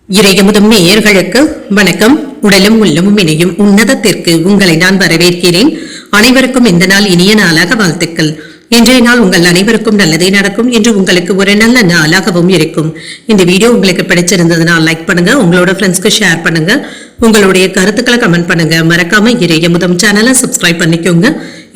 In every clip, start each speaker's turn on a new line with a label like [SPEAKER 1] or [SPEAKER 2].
[SPEAKER 1] இறையமுதும் நேயர்களுக்கு வணக்கம். உடலும் உள்ளமும் இணையும் உன்னதத்திற்கு உங்களை நான் வரவேற்கிறேன். அனைவருக்கும் இந்த நாள் இனிய நாளாக வாழ்த்துக்கள். இன்றைய நாள் உங்கள் அனைவருக்கும் நல்லதே நடக்கும் என்று உங்களுக்கு ஒரு நல்ல நாளாகவும் இருக்கும். இந்த வீடியோ உங்களுக்கு பிடிச்சிருந்ததுன்னா லைக் பண்ணுங்க, உங்களோட ஃப்ரெண்ட்ஸ்க்கு ஷேர் பண்ணுங்க, உங்களுடைய கருத்துக்களை கமெண்ட் பண்ணுங்க. மறக்காம இறையமுதும் சேனலை சப்ஸ்கிரைப் பண்ணிக்கோங்க.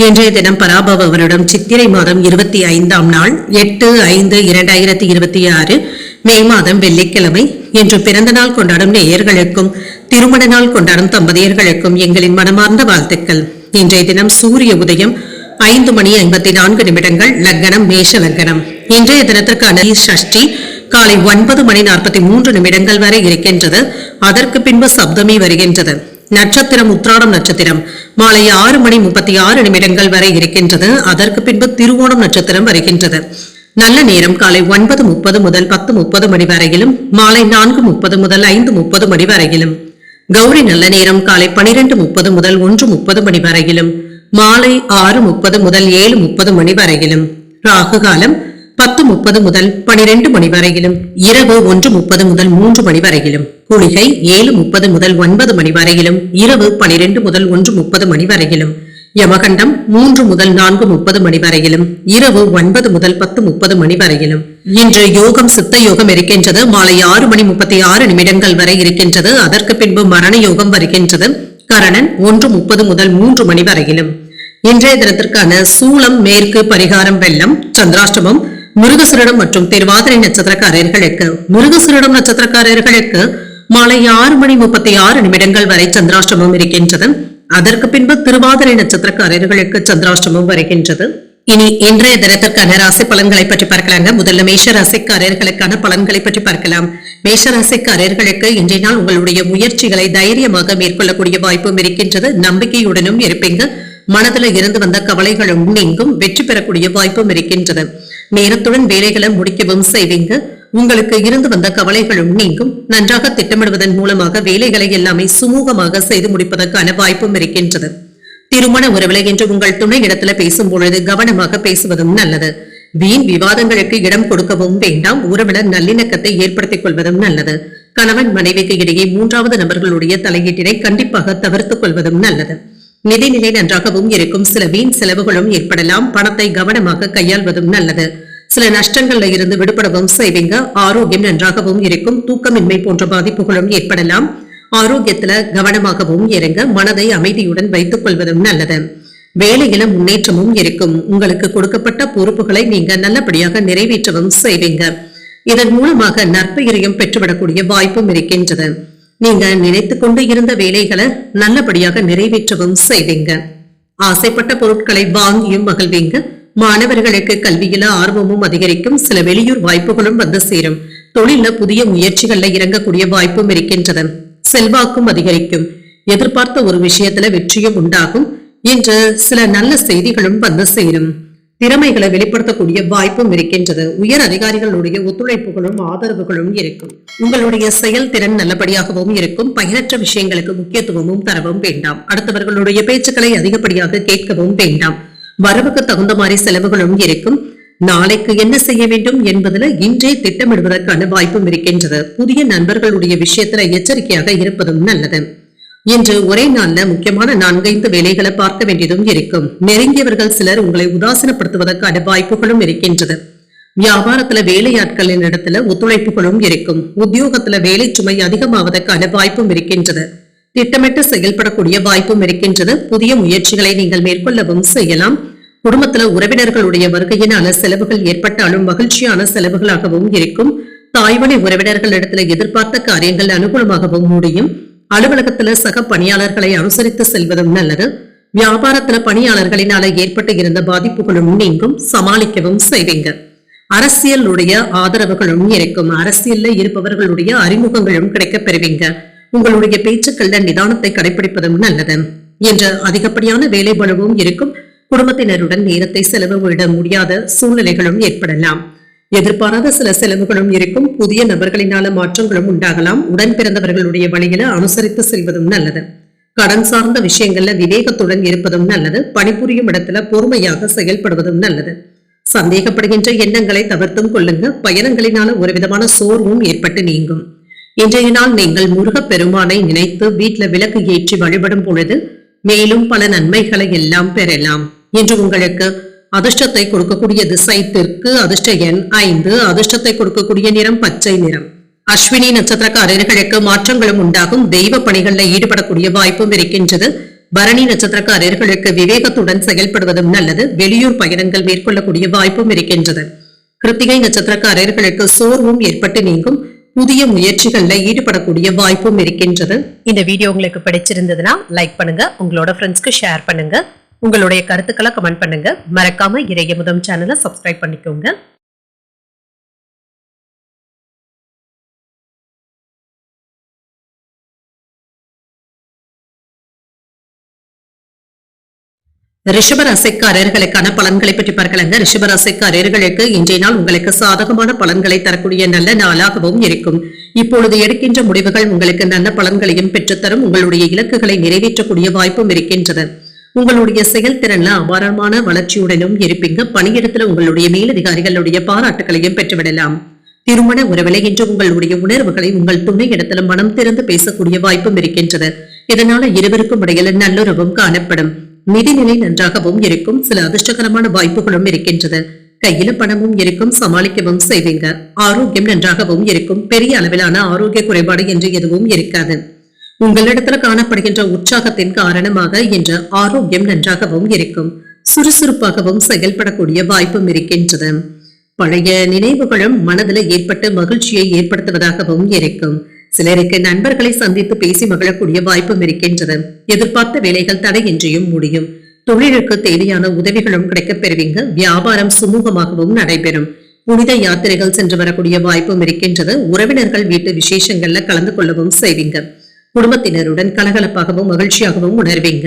[SPEAKER 1] இன்றைய தினம் பராபவ வருடம் சித்திரை மாதம் 25ஆம் நாள் 8/5/2026 மே மாதம் வெள்ளிக்கிழமை. இன்று பிறந்த நாள் கொண்டாடும் நேயர்களுக்கும் திருமண நாள் கொண்டாடும் தம்பதியர்களுக்கும் எங்களின் மனமார்ந்த வாழ்த்துக்கள். இன்றைய தினம் சூரிய உதயம் 5:54 லக்னம் மேஷ லக்னம். இன்றைய தினத்திற்கான சஷ்டி காலை 9:43 வரை இருக்கின்றது. அதற்கு பின்பு சப்தமி வருகின்றது. நட்சத்திரம் உத்திராடம் நட்சத்திரம் மாலை 6:36 வரை இருக்கின்றது. அதற்கு பின்பு திருவோணம் நட்சத்திரம் வருகின்றது. நல்ல நேரம் காலை 9:30 முதல் 10:30 மணி வரையிலும், மாலை 4:30 முதல் 5:30 மணி வரையிலும். கௌரி நல்ல நேரம் காலை 12:30 முதல் 1:30 மணி வரையிலும், மாலை 6:30 முதல் 7:30 மணி வரையிலும். ராகு காலம் 10:30 முதல் 12 மணி வரையிலும், இரவு 1:30 முதல் 3 மணி வரையிலும். குளிகை 7:30 முதல் 9 மணி வரையிலும், இரவு 12 முதல் 1:30 மணி வரையிலும். யமகண்டம் 3 முதல் 4:30 மணி வரையிலும், இரவு 9 முதல் 10:30 மணி வரையிலும். இன்று யோகம் சித்த யோகம் இருக்கின்றது. மாலை 6:36 வரை இருக்கின்றது. அதற்கு பின்பு மரண யோகம் வருகின்றது. கரணன் 1:30 முதல் 3 மணி வரையிலும். இன்றைய தினத்திற்கான சூளம் மேற்கு, பரிகாரம் வெள்ளம். சந்திராஷ்டமம் மிருகசீரிடம் மற்றும் திருவாதிரை நட்சத்திரக்காரர்களுக்கு. மிருகசீரிடம் நட்சத்திரக்காரர்களுக்கு மாலை 6:36 வரை சந்திராஷ்டமம் இருக்கின்றது. அதற்கு பின்பு திருவாதிரை நட்சத்திரக்காரர்களுக்கு சந்திராஷ்டமம் வருகின்றது. இனி இன்றைய தினத்திற்கான ராசி பலன்களை பற்றி பார்க்கலாங்க. முதல்ல மேஷ ராசிக்காரர்களுக்கான பலன்களை பற்றி பார்க்கலாம். மேஷ ராசிக்காரர்களுக்கு இன்றைய நாள் உங்களுடைய முயற்சிகளை தைரியமாக மேற்கொள்ளக்கூடிய வாய்ப்பும் இருக்கின்றது. நம்பிக்கையுடனும் இருப்பீங்க. மனதில் இருந்து வந்த கவலைகளும் நீங்கும். வெற்றி பெறக்கூடிய வாய்ப்பும் இருக்கின்றது. நேரத்துடன் வேலைகளை முடிக்கவும் செய்வீங்க. உங்களுக்கு இருந்து வந்த கவலைகளும் நீங்கும். நன்றாக திட்டமிடுவதன் மூலமாக வேலைகளை எல்லாமே சுமூகமாக செய்து முடிப்பதற்கான வாய்ப்பும் இருக்கின்றது. திருமண உறவுகளை என்று உங்கள் துணை இடத்துல பேசும் பொழுது கவனமாக பேசுவதும் நல்லது. வீண் விவாதங்களுக்கு இடம் கொடுக்கவும் வேண்டாம். உறவினர் நல்லிணக்கத்தை ஏற்படுத்திக் கொள்வதும் நல்லது. கணவன் மனைவிக்கு இடையே மூன்றாவது நபர்களுடைய தலையீட்டினை கண்டிப்பாக தவிர்த்துக் கொள்வதும் நல்லது. நிதிநிலை நன்றாகவும் இருக்கும். சில வீண் செலவுகளும் ஏற்படலாம். பணத்தை கவனமாக கையாள்வதும் நல்லது. சில நஷ்டங்கள்ல இருந்து விடுபடவும் செய்வீங்க. ஆரோக்கியம் நன்றாகவும் இருக்கும். தூக்கமின்மை போன்ற பாதிப்புகளும் ஏற்படலாம். ஆரோக்கியத்துல கவனமாகவும் இருங்க. மனதை அமைதியுடன் வைத்துக் கொள்வதும் நல்லது. வேலையில முன்னேற்றமும் இருக்கும். உங்களுக்கு கொடுக்கப்பட்ட பொறுப்புகளை நீங்க நல்லபடியாக நிறைவேற்றவும் செய்வீங்க. இதன் மூலமாக நற்பெயரையும் பெற்றுவிடக்கூடிய வாய்ப்பும் இருக்கின்றது. நீங்க நினைத்து கொண்டு இருந்த வேலைகளை நல்லபடியாக நிறைவேற்றவும் செய்வீங்க. ஆசைப்பட்ட பொருட்களை வாங்கியும் மகிழ்வீங்க. மாணவர்களுக்கு கல்வியில ஆர்வமும் அதிகரிக்கும். சில வெளியூர் வாய்ப்புகளும் வந்து சேரும். தொழில புதிய முயற்சிகள்ல இறங்கக்கூடிய வாய்ப்பும் இருக்கின்றது. செல்வாக்கும் அதிகரிக்கும். எதிர்பார்த்த ஒரு விஷயத்துல வெற்றியும் உண்டாகும். இன்று சில நல்ல செய்திகளும் வந்து சேரும். திறமைகளை வெளிப்படுத்தக்கூடிய வாய்ப்பும் இருக்கின்றது. உயர் அதிகாரிகளுடைய ஒத்துழைப்புகளும் ஆதரவுகளும் இருக்கும். உங்களுடைய செயல்திறன் நல்லபடியாகவும் இருக்கும். பயனற்ற விஷயங்களுக்கு முக்கியத்துவமும் தரவும் வேண்டாம். அடுத்தவர்களுடைய பேச்சுக்களை அதிகப்படியாக கேட்கவும் வேண்டாம். வரவுக்கு தகுந்த மாதிரி செலவுகளும் இருக்கும். நாளைக்கு என்ன செய்ய வேண்டும் என்பதுல இன்றே திட்டமிடுவதற்கான வாய்ப்பும் இருக்கின்றது. புதிய நண்பர்களுடைய விஷயத்துல எச்சரிக்கையாக இருப்பதும் நல்லது. இன்று ஒரே நாள்ல முக்கியமான 4-5 வேலைகளை பார்க்க வேண்டியதும் இருக்கும். நெருங்கியவர்கள் சிலர் உங்களை உதாசீனப்படுத்துவதற்கான வாய்ப்புகளும் இருக்கின்றது. வியாபாரத்துல வேலையாட்களின் இடத்துல ஒத்துழைப்புகளும் இருக்கும். உத்தியோகத்துல வேலை சுமை அதிகமாவதற்கான வாய்ப்பும் இருக்கின்றது. திட்டமிட்டு செயல்படக்கூடிய வாய்ப்பும் இருக்கின்றது. புதிய முயற்சிகளை நீங்கள் மேற்கொள்ளவும் செய்யலாம். குடும்பத்துல உறவினர்களுடைய வருகையினால செலவுகள் ஏற்பட்டாலும் மகிழ்ச்சியான செலவுகளாகவும் இருக்கும். தாய்வழி உறவினர்களிடத்துல எதிர்பார்த்த காரியங்கள் அனுகூலமாகவும் முடியும். அலுவலகத்துல சக பணியாளர்களை அனுசரித்து செல்வதும் நல்லது. வியாபாரத்துல பணியாளர்களினால ஏற்பட்டு இருந்த பாதிப்புகளும் நீங்கும். சமாளிக்கவும் செய்வீங்க. அரசியலுடைய ஆதரவுகளும் இருக்கும். அரசியல்ல இருப்பவர்களுடைய அறிமுகங்களும் கிடைக்கப் பெறுவீங்க. உங்களுடைய பேச்சுக்கள்ல நிதானத்தை கடைபிடிப்பதும் நல்லது. என்று அதிகப்படியான வேலை பளுவும் இருக்கும். குடும்பத்தினருடன் நேரத்தை செலவிட முடியாத சூழ்நிலைகளும் ஏற்படலாம். எதிர்பாராத சில செலவுகளும் இருக்கும். புதிய நபர்களினால மாற்றங்களும் உண்டாகலாம். உடன் பிறந்தவர்களுடைய வழியில அனுசரித்து செல்வதும் நல்லது. கடன் சார்ந்த விஷயங்கள்ல விவேகத்துடன் இருப்பதும் நல்லது. பணிபுரியும் இடத்துல பொறுமையாக செயல்படுவதும் நல்லது. சந்தேகப்படுகின்ற எண்ணங்களை தவிர்த்தும் கொள்ளுங்க. பயணங்களினால ஒரு விதமான சோர்வும் ஏற்பட்டு நீங்கும். இன்றைய நாள் நீங்கள் முருகப்பெருமானை நினைத்து வீட்டுல விளக்கு ஏற்றி வழிபடும் பொழுது மேலும் பல நன்மைகளை எல்லாம் பெறலாம். இன்று உங்களுக்கு அதிர்ஷ்டத்தை கொடுக்கக்கூடிய திசை தெற்கு, அதிர்ஷ்ட எண் 5, அதிர்ஷ்டத்தை கொடுக்கக்கூடிய நிறம் பச்சை நிறம். அஸ்வினி நட்சத்திரக்காரர்களுக்கு மாற்றங்களும் உண்டாகும். தெய்வ பணிகளில் ஈடுபடக்கூடிய வாய்ப்பும் இருக்கின்றது. பரணி நட்சத்திரக்காரர்களுக்கு விவேகத்துடன் செயல்படுவதும் நல்லது. வெளியூர் பயணங்கள் மேற்கொள்ளக்கூடிய வாய்ப்பும் இருக்கின்றது. கிருத்திகை நட்சத்திரக்காரர்களுக்கு சோர்வும் ஏற்பட்டு நீங்கும். புதிய முயற்சிகள்ல ஈடுபடக்கூடிய வாய்ப்பும் இருக்கின்றது.
[SPEAKER 2] இந்த வீடியோ உங்களுக்கு பிடிச்சிருந்ததுன்னா லைக் பண்ணுங்க, உங்களோட ஃப்ரெண்ட்ஸ்க்கு ஷேர் பண்ணுங்க, உங்களுடைய கருத்துக்களை கமெண்ட் பண்ணுங்க. மறக்காம இறையமுதம் சேனலை சப்ஸ்கிரைப் பண்ணிக்கோங்க.
[SPEAKER 1] ரிஷபராசிக்காரர்களுக்கான பலன்களை பற்றி பார்க்கலாங்க. ரிஷபராசிக்காரர்களுக்கு இன்றைய நாள் உங்களுக்கு சாதகமான பலன்களை தரக்கூடிய நல்ல நாளாகவும் இருக்கும். இப்பொழுது எடுக்கின்ற முடிவுகள் உங்களுக்கு நல்ல பலன்களையும் பெற்றுத்தரும். உங்களுடைய இலக்குகளை நிறைவேற்றக்கூடிய வாய்ப்பும் இருக்கின்றது. உங்களுடைய செயல்திறன்ல அபாரமான வளர்ச்சியுடனும் இருப்பீங்க. பணியிடத்துல உங்களுடைய மேலதிகாரிகளுடைய பாராட்டுகளையும் பெற்றுவிடலாம். திருமண உறவிலை என்று உங்களுடைய உணர்வுகளை உங்கள் துணை இடத்துல மனம் திறந்து பேசக்கூடிய வாய்ப்பும் இருக்கின்றது. இதனால இருவருக்கும் இடையில நல்லுறவும் காணப்படும். நிதிநிலை நன்றாகவும் இருக்கும். சில அதிர்ஷ்டகரமான வாய்ப்புகளும் இருக்கின்றது. கையில பணமும் இருக்கும், சமாளிக்கவும் செய்வீங்க. ஆரோக்கியம் நன்றாகவும் இருக்கும். பெரிய அளவிலான ஆரோக்கிய குறைபாடு என்று எதுவும் இருக்காது. உங்களிடத்துல காணப்படுகின்ற உற்சாகத்தின் காரணமாக இன்று ஆரோக்கியம் நன்றாகவும் இருக்கும். சுறுசுறுப்பாகவும் செயல்படக்கூடிய வாய்ப்பும் இருக்கின்றது. பழைய நினைவுகளும் மனதில் ஏற்பட்டு மகிழ்ச்சியை ஏற்படுத்துவதாகவும் இருக்கும். சிலருக்கு நண்பர்களை சந்தித்து பேசி மகிழக்கூடிய வாய்ப்பும் இருக்கின்றது. எதிர்பார்த்த வேலைகள் தடையின்றியும் முடியும். தொழிலுக்கு தேவையான உதவிகளும் கிடைக்கப் பெறுவீங்க. வியாபாரம் சுமூகமாகவும் நடைபெறும். புனித யாத்திரைகள் சென்று வரக்கூடிய வாய்ப்பும் இருக்கின்றது. உறவினர்கள் வீட்டு விசேஷங்கள்ல கலந்து கொள்ளவும் செய்வீங்க. குடும்பத்தினருடன் கலகலப்பாகவும் மகிழ்ச்சியாகவும் உணர்வீங்க.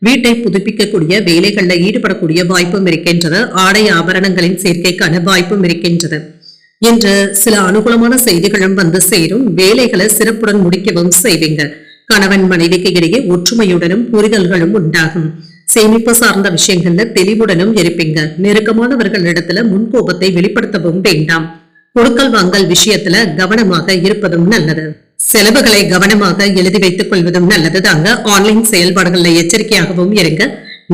[SPEAKER 1] வீட்டை புதுப்பிக்கக்கூடிய வேலைகள்ல ஈடுபடக்கூடிய வாய்ப்பும் இருக்கின்றது. ஆடை ஆபரணங்களின் சேர்க்கைக்கான வாய்ப்பும் இருக்கின்றது. என்று சில அனுகூலமான செய்திகளும் வந்து சேரும். வேலைகளை சிறப்புடன் முடிக்கவும் செய்வீங்க. கணவன் மனைவிக்கு இடையே ஒற்றுமையுடனும் புரிதல்களும் உண்டாகும். சேமிப்பு சார்ந்த விஷயங்கள்ல தெளிவுடனும் இருப்பீங்க. நெருக்கமானவர்களிடத்துல முன்கோபத்தை வெளிப்படுத்தவும் வேண்டாம். கொடுக்கல் வாங்கல் விஷயத்துல கவனமாக இருப்பதும் நல்லது. செலவுகளை கவனமாக எழுதி வைத்துக் கொள்வதும் நல்லது தாங்க. ஆன்லைன் செயல்பாடுகள்ல எச்சரிக்கையாகவும் இருங்க.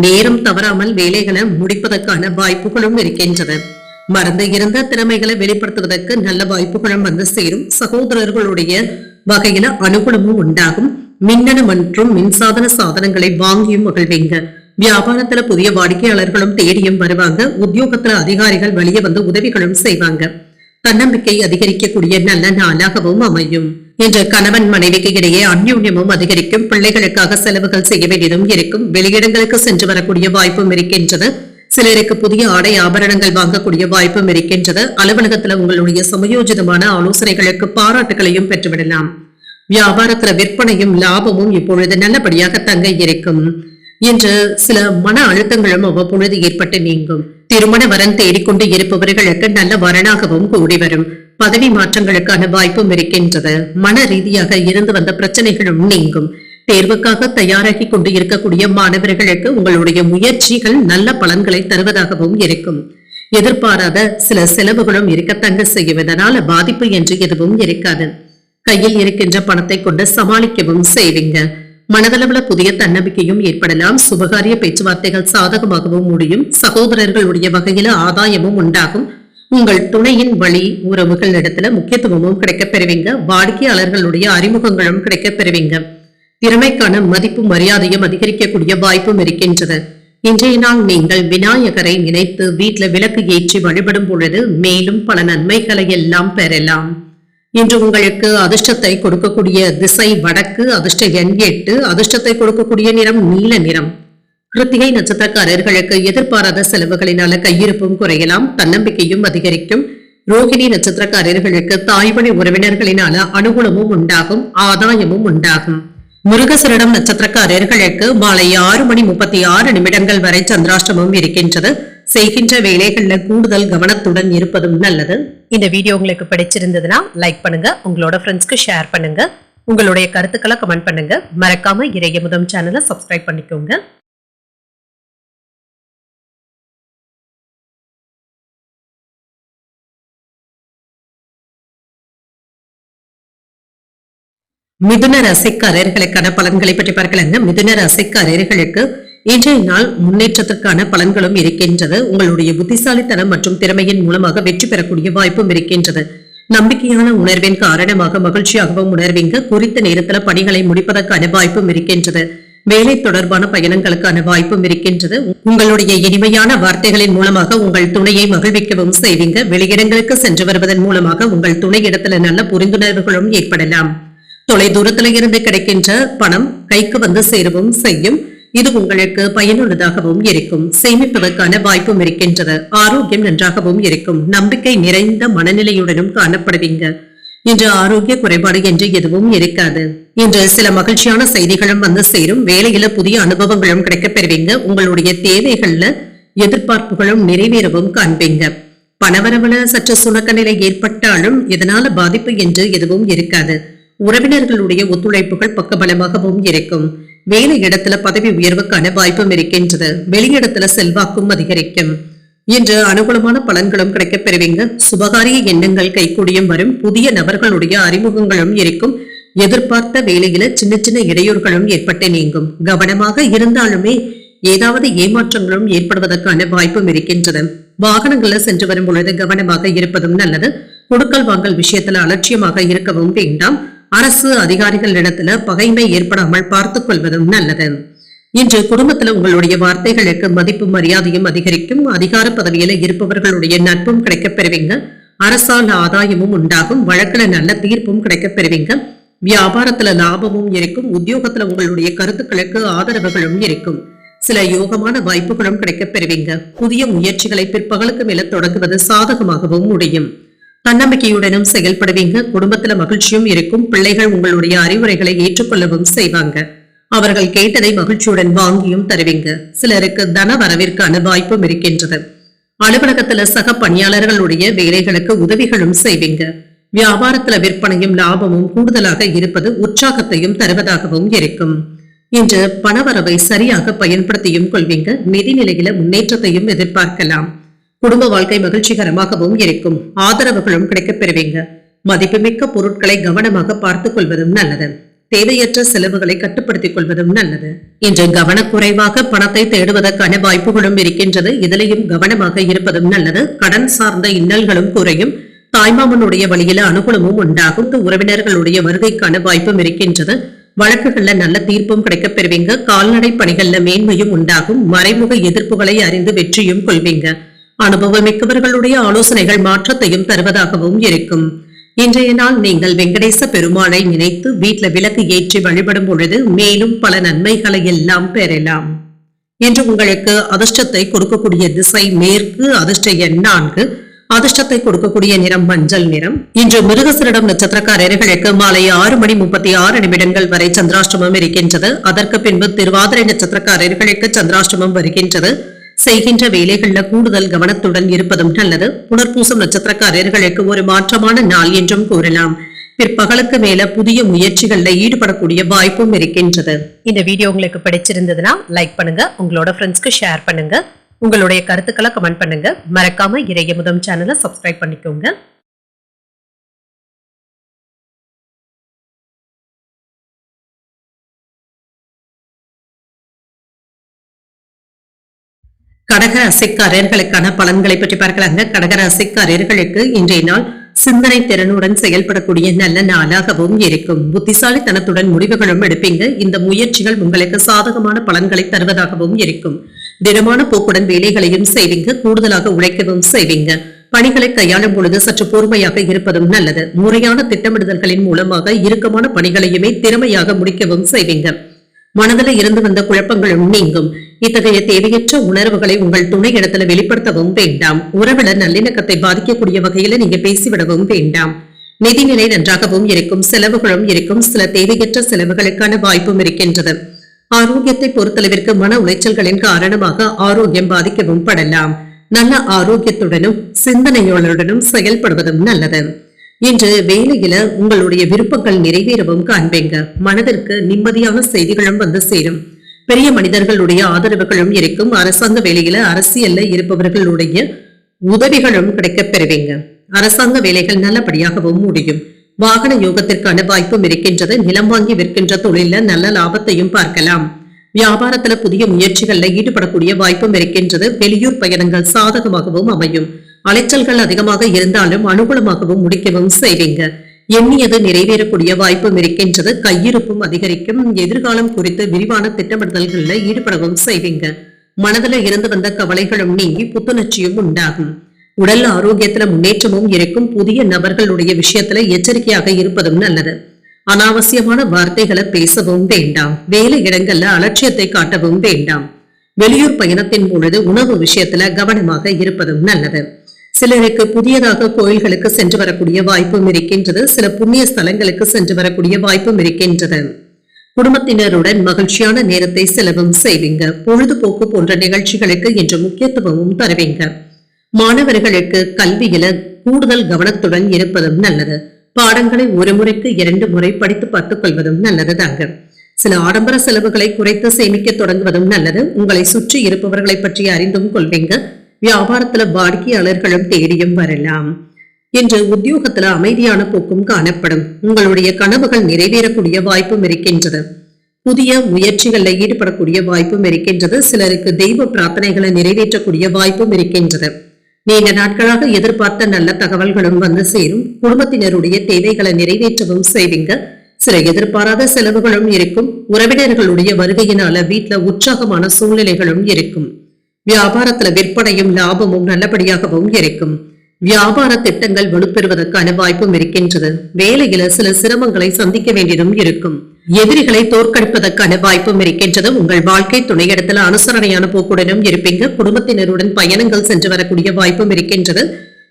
[SPEAKER 1] நேரம் தவறாமல் வேலைகளை முடிப்பதற்கான வாய்ப்புகளும் இருக்கின்றது. மறந்து இருந்த திறமைகளை வெளிப்படுத்துவதற்கு நல்ல வாய்ப்புகளும் வந்து சேரும். சகோதரர்களுடைய வகையில அனுகூலமும் உண்டாகும். மின்னணு மற்றும் மின்சாதன சாதனங்களை வாங்கியும் மகிழ்வீங்க. வியாபாரத்துல புதிய வாடிக்கையாளர்களும் தேடியும் வருவாங்க. உத்தியோகத்துல அதிகாரிகள் வெளியே வந்து உதவிகளும் செய்வாங்க. தன்னம்பிக்கை அதிகரிக்கக்கூடிய நல்ல நாளாகவும் அமையும். என்று கணவன் மனைவிக்கு இடையே அந்யோன்யமும் அதிகரிக்கும். பிள்ளைகளுக்காக செலவுகள் செய்ய வேண்டியதும் இருக்கும். வெளியிடங்களுக்கு சென்று வரக்கூடிய வாய்ப்பும் இருக்கின்றது. சிலருக்கு புதிய ஆடை ஆபரணங்கள் வாங்கக்கூடிய வாய்ப்பும் இருக்கின்றது. அலுவலகத்துல உங்களுடைய சமயோஜிதமான ஆலோசனைகளுக்கு பாராட்டுகளையும் பெற்றுவிடலாம். வியாபாரத்துல விற்பனையும் லாபமும் இப்பொழுது நல்லபடியாக தங்க இருக்கும். என்று சில மன அழுத்தங்களும் அவ்வப்பொழுது ஏற்பட்டு நீங்கும். திருமண வரன் தேடிக்கொண்டு இருப்பவர்களுக்கு நல்ல வரனாகவும் கூடி வரும். பதவி மாற்றங்களுக்கான வாய்ப்பும் இருக்கின்றது. மன ரீதியாக இருந்து வந்த பிரச்சனைகளும் நீங்கும். தேர்வுக்காக தயாராகி கொண்டு இருக்கக்கூடிய மாணவர்களுக்கு உங்களுடைய முயற்சிகள் நல்ல பலன்களை தருவதாகவும் இருக்கும். எதிர்பாராத சில செலவுகளும் இருக்கத்தங்க செய்வதனால பாதிப்பு என்று எதுவும் இருக்காது. கையில் இருக்கின்ற பணத்தை கொண்டு சமாளிக்கவும் செய்வீங்க. மனதளவுல புதிய தன்னம்பிக்கையும் ஏற்படலாம். சுபகாரிய பேச்சுவார்த்தைகள் சாதகமாகவும் முடியும். சகோதரர்களுடைய வகையில ஆதாயமும் உண்டாகும். உங்கள் துணையின் வழி உறவுகள் இடத்துல முக்கியத்துவமும் கிடைக்கப் பெறுவீங்க. வாடிக்கையாளர்களுடைய அறிமுகங்களும் கிடைக்கப் பெறுவீங்க. திறமைக்கான மதிப்பு மரியாதையும் அதிகரிக்கக்கூடிய வாய்ப்பும் இருக்கின்றது. இன்றைய நாள் நீங்கள் விநாயகரை நினைத்து வீட்டுல விளக்கு ஏற்றி வழிபடும் பொழுது மேலும் பல நன்மைகளை எல்லாம் பெறலாம். இன்று உங்களுக்கு அதிர்ஷ்டத்தை கொடுக்கக்கூடிய திசை வடக்கு, அதிர்ஷ்ட எண் 8, அதிர்ஷ்டத்தை கொடுக்கக்கூடிய நிறம் நீல நிறம். கிருத்திகை நட்சத்திரக்காரர்களுக்கு எதிர்பாராத செலவுகளினால கையிருப்பும் குறையலாம். தன்னம்பிக்கையும் அதிகரிக்கும். ரோகிணி நட்சத்திரக்காரர்களுக்கு தாய்வழி உறவினர்களினால அனுகூலமும் உண்டாகும். ஆதாயமும் உண்டாகும். முருகசரிடம் நட்சத்திரக்காரர்களுக்கு மாலை 6:36 வரை சந்திராஷ்டமம் இருக்கின்றது. செய்கின்ற வேலைகள்ல கூடுதல் கவனத்துடன் இருப்பதும் நல்லது.
[SPEAKER 2] இந்த வீடியோ உங்களுக்கு பிடிச்சிருந்ததுன்னா லைக் பண்ணுங்க, உங்களோட ஃப்ரெண்ட்ஸ்க்கு ஷேர் பண்ணுங்க, உங்களுடைய கருத்துக்களை கமெண்ட் பண்ணுங்க. மறக்காம இறையமுதம் சேனலை சப்ஸ்கிரைப் பண்ணிக்கோங்க.
[SPEAKER 1] மிதுன ராசிக்காரர்களுக்கான பலன்களை பற்றி பார்க்கலாங்க. மிதுன ராசிக்காரர்களுக்கு இன்றைய நாள் முன்னேற்றத்திற்கான பலன்களும் இருக்கின்றது. உங்களுடைய புத்திசாலித்தனம் மற்றும் திறமையின் மூலமாக வெற்றி பெறக்கூடிய வாய்ப்பும் இருக்கின்றது. நம்பிக்கையான உணர்வின் காரணமாக மகிழ்ச்சியாகவும் உணர்வீங்க. குறித்த நேரத்துல பணிகளை முடிப்பதற்கான வாய்ப்பும் இருக்கின்றது. வேலை தொடர்பான பயணங்களுக்கான வாய்ப்பும் இருக்கின்றது. உங்களுடைய இனிமையான வார்த்தைகளின் மூலமாக உங்கள் துணையை மகிழ்விக்கவும் செய்வீங்க. வெளியிடங்களுக்கு சென்று வருவதன் மூலமாக உங்கள் துணையிடத்துல நல்ல புரிந்துணர்வுகளும் ஏற்படலாம். தொலை தூரத்துல இருந்து கிடைக்கின்ற பணம் கைக்கு வந்து சேரவும் செய்யும். இது உங்களுக்கு பயனுள்ளதாகவும் இருக்கும். சேமிப்பதற்கான வாய்ப்பும் இருக்கின்றது. ஆரோக்கியம் நன்றாகவும் இருக்கும். நம்பிக்கை நிறைந்த மனநிலையுடனும் காணப்படுவீங்க. இன்று ஆரோக்கிய குறைபாடு என்று எதுவும் இருக்காது. இன்று சில மகிழ்ச்சியான செய்திகளும் வந்து சேரும். வேலையில புதிய அனுபவங்களும் கிடைக்கப் பெறுவீங்க. உங்களுடைய தேவைகள்ல எதிர்பார்ப்புகளும் நிறைவேறவும் காண்பீங்க. பணவரவுல சற்று சுணக்க நிலை ஏற்பட்டாலும் இதனால பாதிப்பு என்று எதுவும் இருக்காது. உறவினர்களுடைய ஒத்துழைப்புகள் பக்கபலமாகவும் இருக்கும். வேலை இடத்துல பதவி உயர்வுக்கான வாய்ப்பும் இருக்கின்றது. வெளியிடத்துல செல்வாக்கும் அதிகரிக்கும். இன்று அனுகூலமான பலன்களும் கிடைக்கப் பெறுவீங்க. சுபகாரிய எண்ணங்கள் கைகூடியும் வரும். புதிய நபர்களுடைய அறிமுகங்களும் இருக்கும். எதிர்பார்த்த வேலையில சின்ன சின்ன இடையூறுகளும் ஏற்பட்டு நீங்கும். கவனமாக இருந்தாலுமே ஏதாவது ஏமாற்றங்களும் ஏற்படுவதற்கான வாய்ப்பும் இருக்கின்றது. வாகனங்கள்ல சென்று வரும் பொழுது கவனமாக இருப்பதும் நல்லது. கொடுக்கல் வாங்கல் விஷயத்துல அலட்சியமாக இருக்கவும் வேண்டாம். அரசு அதிகாரிகளிடத்துல பகைமை ஏற்படாமல் பார்த்துக் கொள்வதும் நல்லது. இன்று குடும்பத்துல உங்களுடைய வார்த்தைகளுக்கு மதிப்பு மரியாதையும் அதிகரிக்கும். அதிகார பதவியில இருப்பவர்களுடைய நட்பும் கிடைக்கப் பெறுவீங்க. அரசால் ஆதாயமும் உண்டாகும். வழக்குல நல்ல தீர்ப்பும் கிடைக்கப் பெறுவீங்க. வியாபாரத்துல லாபமும் இருக்கும். உத்தியோகத்துல உங்களுடைய கருத்துக்களுக்கு ஆதரவுகளும் இருக்கும். சில யோகமான வாய்ப்புகளும் கிடைக்கப் பெறுவீங்க. புதிய முயற்சிகளை பிற்பகலுக்கு மேல தொடங்குவது சாதகமாகவும் முடியும். தன்னம்பிக்கையுடனும் செயல்படுவீங்க. குடும்பத்துல மகிழ்ச்சியும் இருக்கும். பிள்ளைகள் உங்களுடைய அறிவுரைகளை ஏற்றுக்கொள்ளவும் செய்வாங்க. அவர்கள் கேட்டதை மகிழ்ச்சியுடன் வாங்கியும் தருவீங்க. சிலருக்கு தன வரவிற்கான வாய்ப்பும் இருக்கின்றது. அலுவலகத்துல சக பணியாளர்களுடைய வேலைகளுக்கு உதவிகளும் செய்வீங்க. வியாபாரத்துல விற்பனையும் லாபமும் கூடுதலாக இருப்பது உற்சாகத்தையும் தருவதாகவும் இருக்கும். இன்று பணவரவை சரியாக பயன்படுத்தியும் கொள்வீங்க. நிதி நிலையில முன்னேற்றத்தையும் எதிர்பார்க்கலாம். குடும்ப வாழ்க்கை மகிழ்ச்சிகரமாகவும் இருக்கும். ஆதரவுகளும் கிடைக்கப் பெறுவீங்க. மதிப்புமிக்க பொருட்களை கவனமாக பார்த்துக் கொள்வதும் நல்லது. தேவையற்ற செலவுகளை கட்டுப்படுத்திக் கொள்வதும் நல்லது. இன்று கவனக்குறைவாக பணத்தை தேடுவதற்கான வாய்ப்புகளும் இருக்கின்றது. இதிலையும் கவனமாக இருப்பதும் நல்லது. கடன் சார்ந்த இன்னல்களும் குறையும். தாய்மாமனுடைய வழியில அனுகூலமும் உண்டாகும். உறவினர்களுடைய வருகைக்கான வாய்ப்பும் இருக்கின்றது. வழக்குகள்ல நல்ல தீர்ப்பும் கிடைக்கப் பெறுவீங்க. கால்நடை பணிகள்ல மேன்மையும் உண்டாகும். மறைமுக எதிர்ப்புகளை அறிந்து வெற்றியும் கொள்வீங்க. அனுபவமிக்கவர்களுடைய ஆலோசனைகள் மாற்றத்தையும் தருவதாகவும் இருக்கும். இன்றைய நாள் நீங்கள் வெங்கடேச பெருமாளை நினைத்து வீட்டுல விளக்கு ஏற்றி வழிபடும் பொழுது மேலும் பல நன்மைகளை எல்லாம் பெறலாம். இன்று உங்களுக்கு அதிர்ஷ்டத்தை கொடுக்கக்கூடிய திசை மேற்கு. அதிர்ஷ்ட எண் 4. அதிர்ஷ்டத்தை கொடுக்கக்கூடிய நிறம் மஞ்சள் நிறம். இன்று மிருகசீரிடம் நட்சத்திரக்காரர்களுக்கு மாலை 6:36 வரை சந்திராஷ்டமம் இருக்கின்றது. அதற்கு பின்பு திருவாதிரை நட்சத்திரக்காரர்களுக்கு சந்திராஷ்டமம் வருகின்றது. செய்கின்ற வேலைகள்ல கூடுதல் கவனத்துடன் இருப்பதும் நல்லது. புனர்பூசம் நட்சத்திரக்காரர்களுக்கு ஒரு மாற்றமான நாள் என்றும் கூறலாம். பிற்பகலுக்கு மேல புதிய முயற்சிகள்ல ஈடுபடக்கூடிய வாய்ப்பும் இருக்கின்றது.
[SPEAKER 2] இந்த வீடியோ உங்களுக்கு பிடிச்சிருந்ததுன்னா லைக் பண்ணுங்க. உங்களோட ஃப்ரெண்ட்ஸ்க்கு ஷேர் பண்ணுங்க. உங்களுடைய கருத்துக்களை கமெண்ட் பண்ணுங்க. மறக்காம இறையமுதம் சேனலை சப்ஸ்கிரைப் பண்ணிக்கோங்க.
[SPEAKER 1] கடக ராசிக்காரர்களுக்கான பலன்களை பற்றி பார்க்கலாங்க. கடக ராசிக்காரர்களுக்கு இன்றைய நாள் சிந்தனை திறனுடன் செயல்படக்கூடிய நல்ல நாளாகவும் இருக்கும். புத்திசாலித்தனத்துடன் முடிவுகளும் எடுப்பீங்க. இந்த முயற்சிகள் உங்களுக்கு சாதகமான பலன்களை தருவதாகவும் இருக்கும். திடமான போக்குடன் வேலைகளையும் செய்வீங்க. கூடுதலாக உழைக்கவும் செய்வீங்க. பணிகளை கையாளும் பொழுது சற்று பொறுமையாக இருப்பதும் நல்லது. முறையான திட்டமிடுதல்களின் மூலமாக இறுக்கமான பணிகளையுமே திறமையாக முடிக்கவும் செய்வீங்க. மனதில் இருந்து வந்த குழப்பங்களும் நீங்கும். இத்தகைய தேவையற்ற உணர்வுகளை உங்கள் துணை இடத்துல வெளிப்படுத்தவும் வேண்டாம். உறவினர் நல்லிணக்கத்தை பாதிக்கக்கூடிய வகையில நீங்க பேசிவிடவும் வேண்டாம். நிதிநிலை நன்றாகவும் இருக்கும். செலவுகளும் இருக்கும். சில தேவையற்ற செலவுகளுக்கான வாய்ப்பும் இருக்கின்றது. ஆரோக்கியத்தை பொறுத்தளவிற்கு மன உளைச்சல்களின் காரணமாக ஆரோக்கியம் பாதிக்கவும் படலாம். நல்ல ஆரோக்கியத்துடனும் சிந்தனையுடனும் செயல்படுவதும் நல்லது. இன்று வேலையில உங்களுடைய விருப்பங்கள் நிறைவேறவும் காண்பீங்க. மனதிற்கு நிம்மதியான செய்திகளும் வந்து சேரும். பெரிய மனிதர்களுடைய ஆதரவுகளும் இருக்கும். அரசாங்க வேலையில அரசியல்ல இருப்பவர்களுடைய உதவிகளும் கிடைக்கப் பெறுவீங்க. அரசாங்க வேலைகள் நல்லபடியாகவும் முடியும். வாகன யோகத்திற்கான வாய்ப்பும் இருக்கின்றது. நிலம் வாங்கி விற்கின்ற தொழில நல்ல லாபத்தையும் பார்க்கலாம். வியாபாரத்துல புதிய முயற்சிகள்ல ஈடுபடக்கூடிய வாய்ப்பும் இருக்கின்றது. வெளியூர் பயணங்கள் சாதகமாகவும் அமையும். அலைச்சல்கள் அதிகமாக இருந்தாலும் அனுகூலமாகவும் முடிக்கவும் செய்வீங்க. எண்ணியது நிறைவேறக்கூடிய வாய்ப்பும் இருக்கின்றது. கையிருப்பும் அதிகரிக்கும். எதிர்காலம் குறித்து விரிவான திட்டமிடுதல்கள்ல ஈடுபடவும் செய்வீங்க. மனதில் இருந்து வந்த கவலைகளும் நீங்கி புத்துணர்ச்சியும் உண்டாகும். உடல் ஆரோக்கியத்துல முன்னேற்றமும் இருக்கும். புதிய நபர்களுடைய விஷயத்துல எச்சரிக்கையாக இருப்பதும் நல்லது. அனாவசியமான வார்த்தைகளை பேசவும் வேண்டாம். வேலை இடங்கள்ல அலட்சியத்தை காட்டவும் வேண்டாம். வெளியூர் பயணத்தின் பொழுது உணவு விஷயத்துல கவனமாக இருப்பதும் நல்லது. சிலருக்கு புதியதாக கோயில்களுக்கு சென்று வரக்கூடிய வாய்ப்பும் இருக்கின்றது. சில புண்ணிய ஸ்தலங்களுக்கு சென்று வரக்கூடிய வாய்ப்பும் இருக்கின்றது. குடும்பத்தினருடன் மகிழ்ச்சியான நேரத்தை செலவும் செய்வீங்க. பொழுதுபோக்கு போன்ற நிகழ்ச்சிகளுக்கு இன்று முக்கியத்துவமும் தருவீங்க. மாணவர்களுக்கு கல்வியில கூடுதல் கவனத்துடன் இருப்பதும் நல்லது. பாடங்களை ஒரு முறைக்கு 2 முறை படித்து பார்த்துக் கொள்வதும் நல்லது தாங்க. சில ஆடம்பர செலவுகளை குறைத்து சேமிக்க தொடங்குவதும் நல்லது. உங்களை சுற்றி இருப்பவர்களை பற்றி அறிந்தும் கொள்வீங்க. வியாபாரத்துல வாடிக்கையாளர்களும் தேடியும் வரலாம். இன்று உத்தியோகத்துல அமைதியான போக்கும் காணப்படும். உங்களுடைய கனவுகள் நிறைவேறக்கூடிய வாய்ப்பும் இருக்கின்றது. புதிய முயற்சிகள்ல ஈடுபடக்கூடிய வாய்ப்பும் இருக்கின்றது. சிலருக்கு தெய்வ பிரார்த்தனைகளை நிறைவேற்றக்கூடிய வாய்ப்பும் இருக்கின்றது. நீண்ட நாட்களாக எதிர்பார்த்த நல்ல தகவல்களும் வந்து சேரும். குடும்பத்தினருடைய தேவைகளை நிறைவேற்றவும் செய்வீங்க. சில எதிர்பாராத செலவுகளும் இருக்கும். உறவினர்களுடைய வருகையினால வீட்டுல உற்சாகமான சூழ்நிலைகளும் இருக்கும். வியாபாரத்துல விற்பனையும் லாபமும் நல்லபடியாகவும் இருக்கும். வியாபார திட்டங்கள் வலுப்பெறுவதற்கான வாய்ப்பும் இருக்கின்றது. வேலையில சில சிரமங்களை சந்திக்க வேண்டியதும் இருக்கும். எதிரிகளை தோற்கடிப்பதற்கான வாய்ப்பும் இருக்கின்றது. உங்கள் வாழ்க்கை துணையிடத்துல அனுசரணையான போக்குடனும் இருப்பீங்க. குடும்பத்தினருடன் பயணங்கள் சென்று வரக்கூடிய வாய்ப்பும் இருக்கின்றது.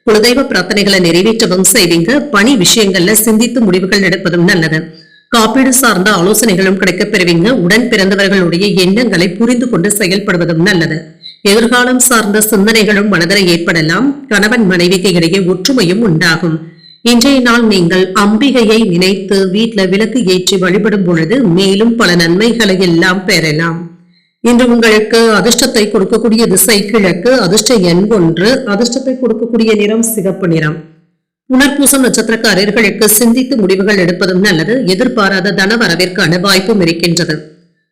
[SPEAKER 1] குலதெய்வ பிரார்த்தனைகளை நிறைவேற்றவும் செய்வீங்க. பணி விஷயங்கள்ல சிந்தித்து முடிவுகள் எடுப்பதும் நல்லது. காப்பீடு சார்ந்த ஆலோசனைகளும் கிடைக்கப் பெறுவீங்க. உடன் பிறந்தவர்களுடைய எண்ணங்களை புரிந்து கொண்டு செயல்படுவதும் நல்லது. எதிர்காலம் சார்ந்த சிந்தனைகளும் மனதில் ஏற்படலாம். கணவன் மனைவிக்கு இடையே ஒற்றுமையும் உண்டாகும். இன்றைய நாள் நீங்கள் அம்பிகையை நினைத்து வீட்டுல விளக்கு ஏற்றி வழிபடும் பொழுது மேலும் பல நன்மைகளை எல்லாம் பெறலாம். இன்று உங்களுக்கு அதிர்ஷ்டத்தை கொடுக்கக்கூடிய திசை கிழக்கு. அதிர்ஷ்ட எண் 1. அதிர்ஷ்டத்தை கொடுக்கக்கூடிய நிறம் சிகப்பு நிறம். புனர்பூசம் நட்சத்திரக்காரர்களுக்கு சிந்தித்து முடிவுகள் எடுப்பதும் நல்லது. எதிர்பாராத தன வரவிற்கான வாய்ப்பும் இருக்கின்றது.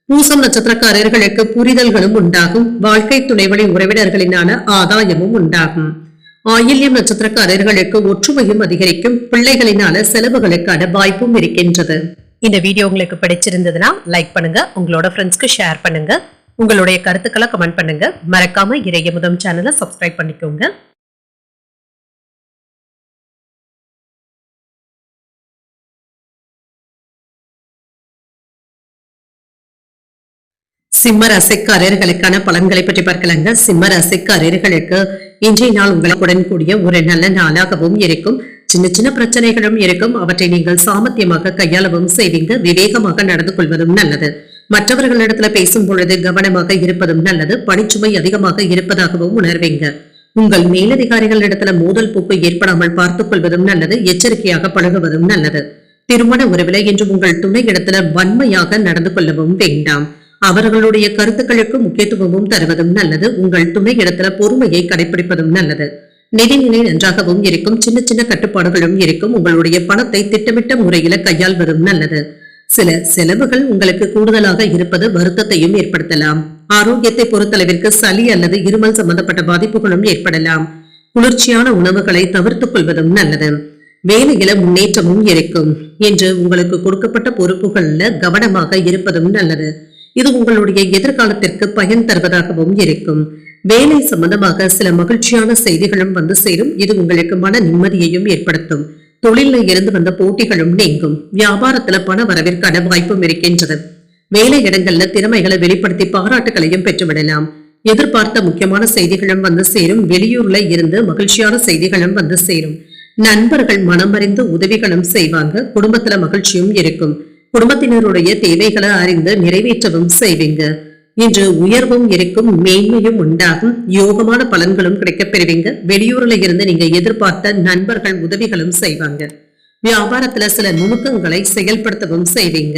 [SPEAKER 1] பூசம் நட்சத்திரக்காரர்களுக்கு புரிதல்களும் உண்டாகும். வாழ்க்கை துணைவழி உறவினர்களினான ஆதாயமும் உண்டாகும். ஆயில்யம் நட்சத்திரக்காரர்களுக்கு ஒற்றுமையும் அதிகரிக்கும். பிள்ளைகளினால செலவுகளுக்கான வாய்ப்பும் இருக்கின்றது.
[SPEAKER 2] இந்த வீடியோ உங்களுக்கு பிடிச்சிருந்ததுன்னா லைக் பண்ணுங்க. உங்களோட ஃப்ரெண்ட்ஸ்க்கு ஷேர் பண்ணுங்க. உங்களுடைய கருத்துக்களை கமெண்ட் பண்ணுங்க. மறக்காம இறையமுதம் சேனலை சப்ஸ்கிரைப் பண்ணிக்கோங்க.
[SPEAKER 1] சிம்ம ராசிக்காரர்களுக்கான பலன்களை பற்றி பார்க்கலாங்க. சிம்ம ராசிக்காரர்களுக்கு இன்றைய நாள் உங்களுடன் கூடிய ஒரு நல்ல நாளாகவும் இருக்கும். சின்ன சின்ன பிரச்சனைகளும் இருக்கும். அவற்றை நீங்கள் சாமர்த்தியமாக கையாளவும் செய்வீங்க. விவேகமாக நடந்து கொள்வதும் நல்லது. மற்றவர்களிடத்துல பேசும் பொழுது கவனமாக இருப்பதும் நல்லது. பணிச்சுமை அதிகமாக இருப்பதாகவும் உணர்வீங்க. உங்கள் மேலதிகாரிகளிடத்துல மோதல் போக்கு ஏற்படாமல் பார்த்துக் கொள்வதும் நல்லது. எச்சரிக்கையாக பழகுவதும் நல்லது. திருமண உறவில இன்று உங்கள் துணை இடத்துல வன்மையாக நடந்து கொள்ளவும் வேண்டாம். அவர்களுடைய கருத்துக்களுக்கு முக்கியத்துவமும் தருவதும் நல்லது. உங்கள் துணை இடத்துல பொறுமையை கடைபிடிப்பதும் நல்லது. நிதிநிலை நன்றாகவும் இருக்கும். சின்ன சின்ன கட்டுப்பாடுகளும் இருக்கும். உங்களுடைய பணத்தை திட்டமிட்ட முறையில கையாள்வதும் நல்லது. சில செலவுகள் உங்களுக்கு கூடுதலாக இருப்பது வருத்தத்தையும் ஏற்படுத்தலாம். ஆரோக்கியத்தை பொறுத்தளவிற்கு சளி அல்லது இருமல் சம்பந்தப்பட்ட பாதிப்புகளும் ஏற்படலாம். குளிர்ச்சியான உணவுகளை தவிர்த்துக் கொள்வதும் நல்லது. வேலையில முன்னேற்றமும் இருக்கும். என்று உங்களுக்கு கொடுக்கப்பட்ட பொறுப்புகள்ல கவனமாக இருப்பதும் நல்லது. இது உங்களுடைய எதிர்காலத்திற்கு பயன் தருவதாகவும் இருக்கும். வேலை சம்பந்தமாக சில மகிழ்ச்சியான செய்திகளும் வந்து சேரும். இது உங்களுக்கு மன நிம்மதியையும் ஏற்படுத்தும். தொழில இருந்து வந்த போட்டிகளும் நீங்கும். வியாபாரத்துல பண வரவிற்கான வாய்ப்பும் இருக்கின்றது. வேலை இடங்கள்ல திறமைகளை வெளிப்படுத்தி பாராட்டுகளையும் பெற்றுவிடலாம். எதிர்பார்த்த முக்கியமான செய்திகளும் வந்து சேரும். வெளியூர்ல இருந்து மகிழ்ச்சியான செய்திகளும் வந்து சேரும். நண்பர்கள் மனமறிந்து உதவிகளும் செய்வாங்க. குடும்பத்துல மகிழ்ச்சியும் இருக்கும். குடும்பத்தினருடைய தேவைகளை அறிந்து நிறைவேற்றவும் செய்வீங்க. இன்று உயர்வும் இருக்கும். மேன்மையும் உண்டாகும். யோகமான பலன்களும் கிடைக்கப் பெறுவீங்க. வெளியூர்ல இருந்து நீங்க எதிர்பார்த்த நண்பர்கள் உதவிகளும் செய்வாங்க. வியாபாரத்துல சில நுணுக்கங்களை செயல்படுத்தவும் செய்வீங்க.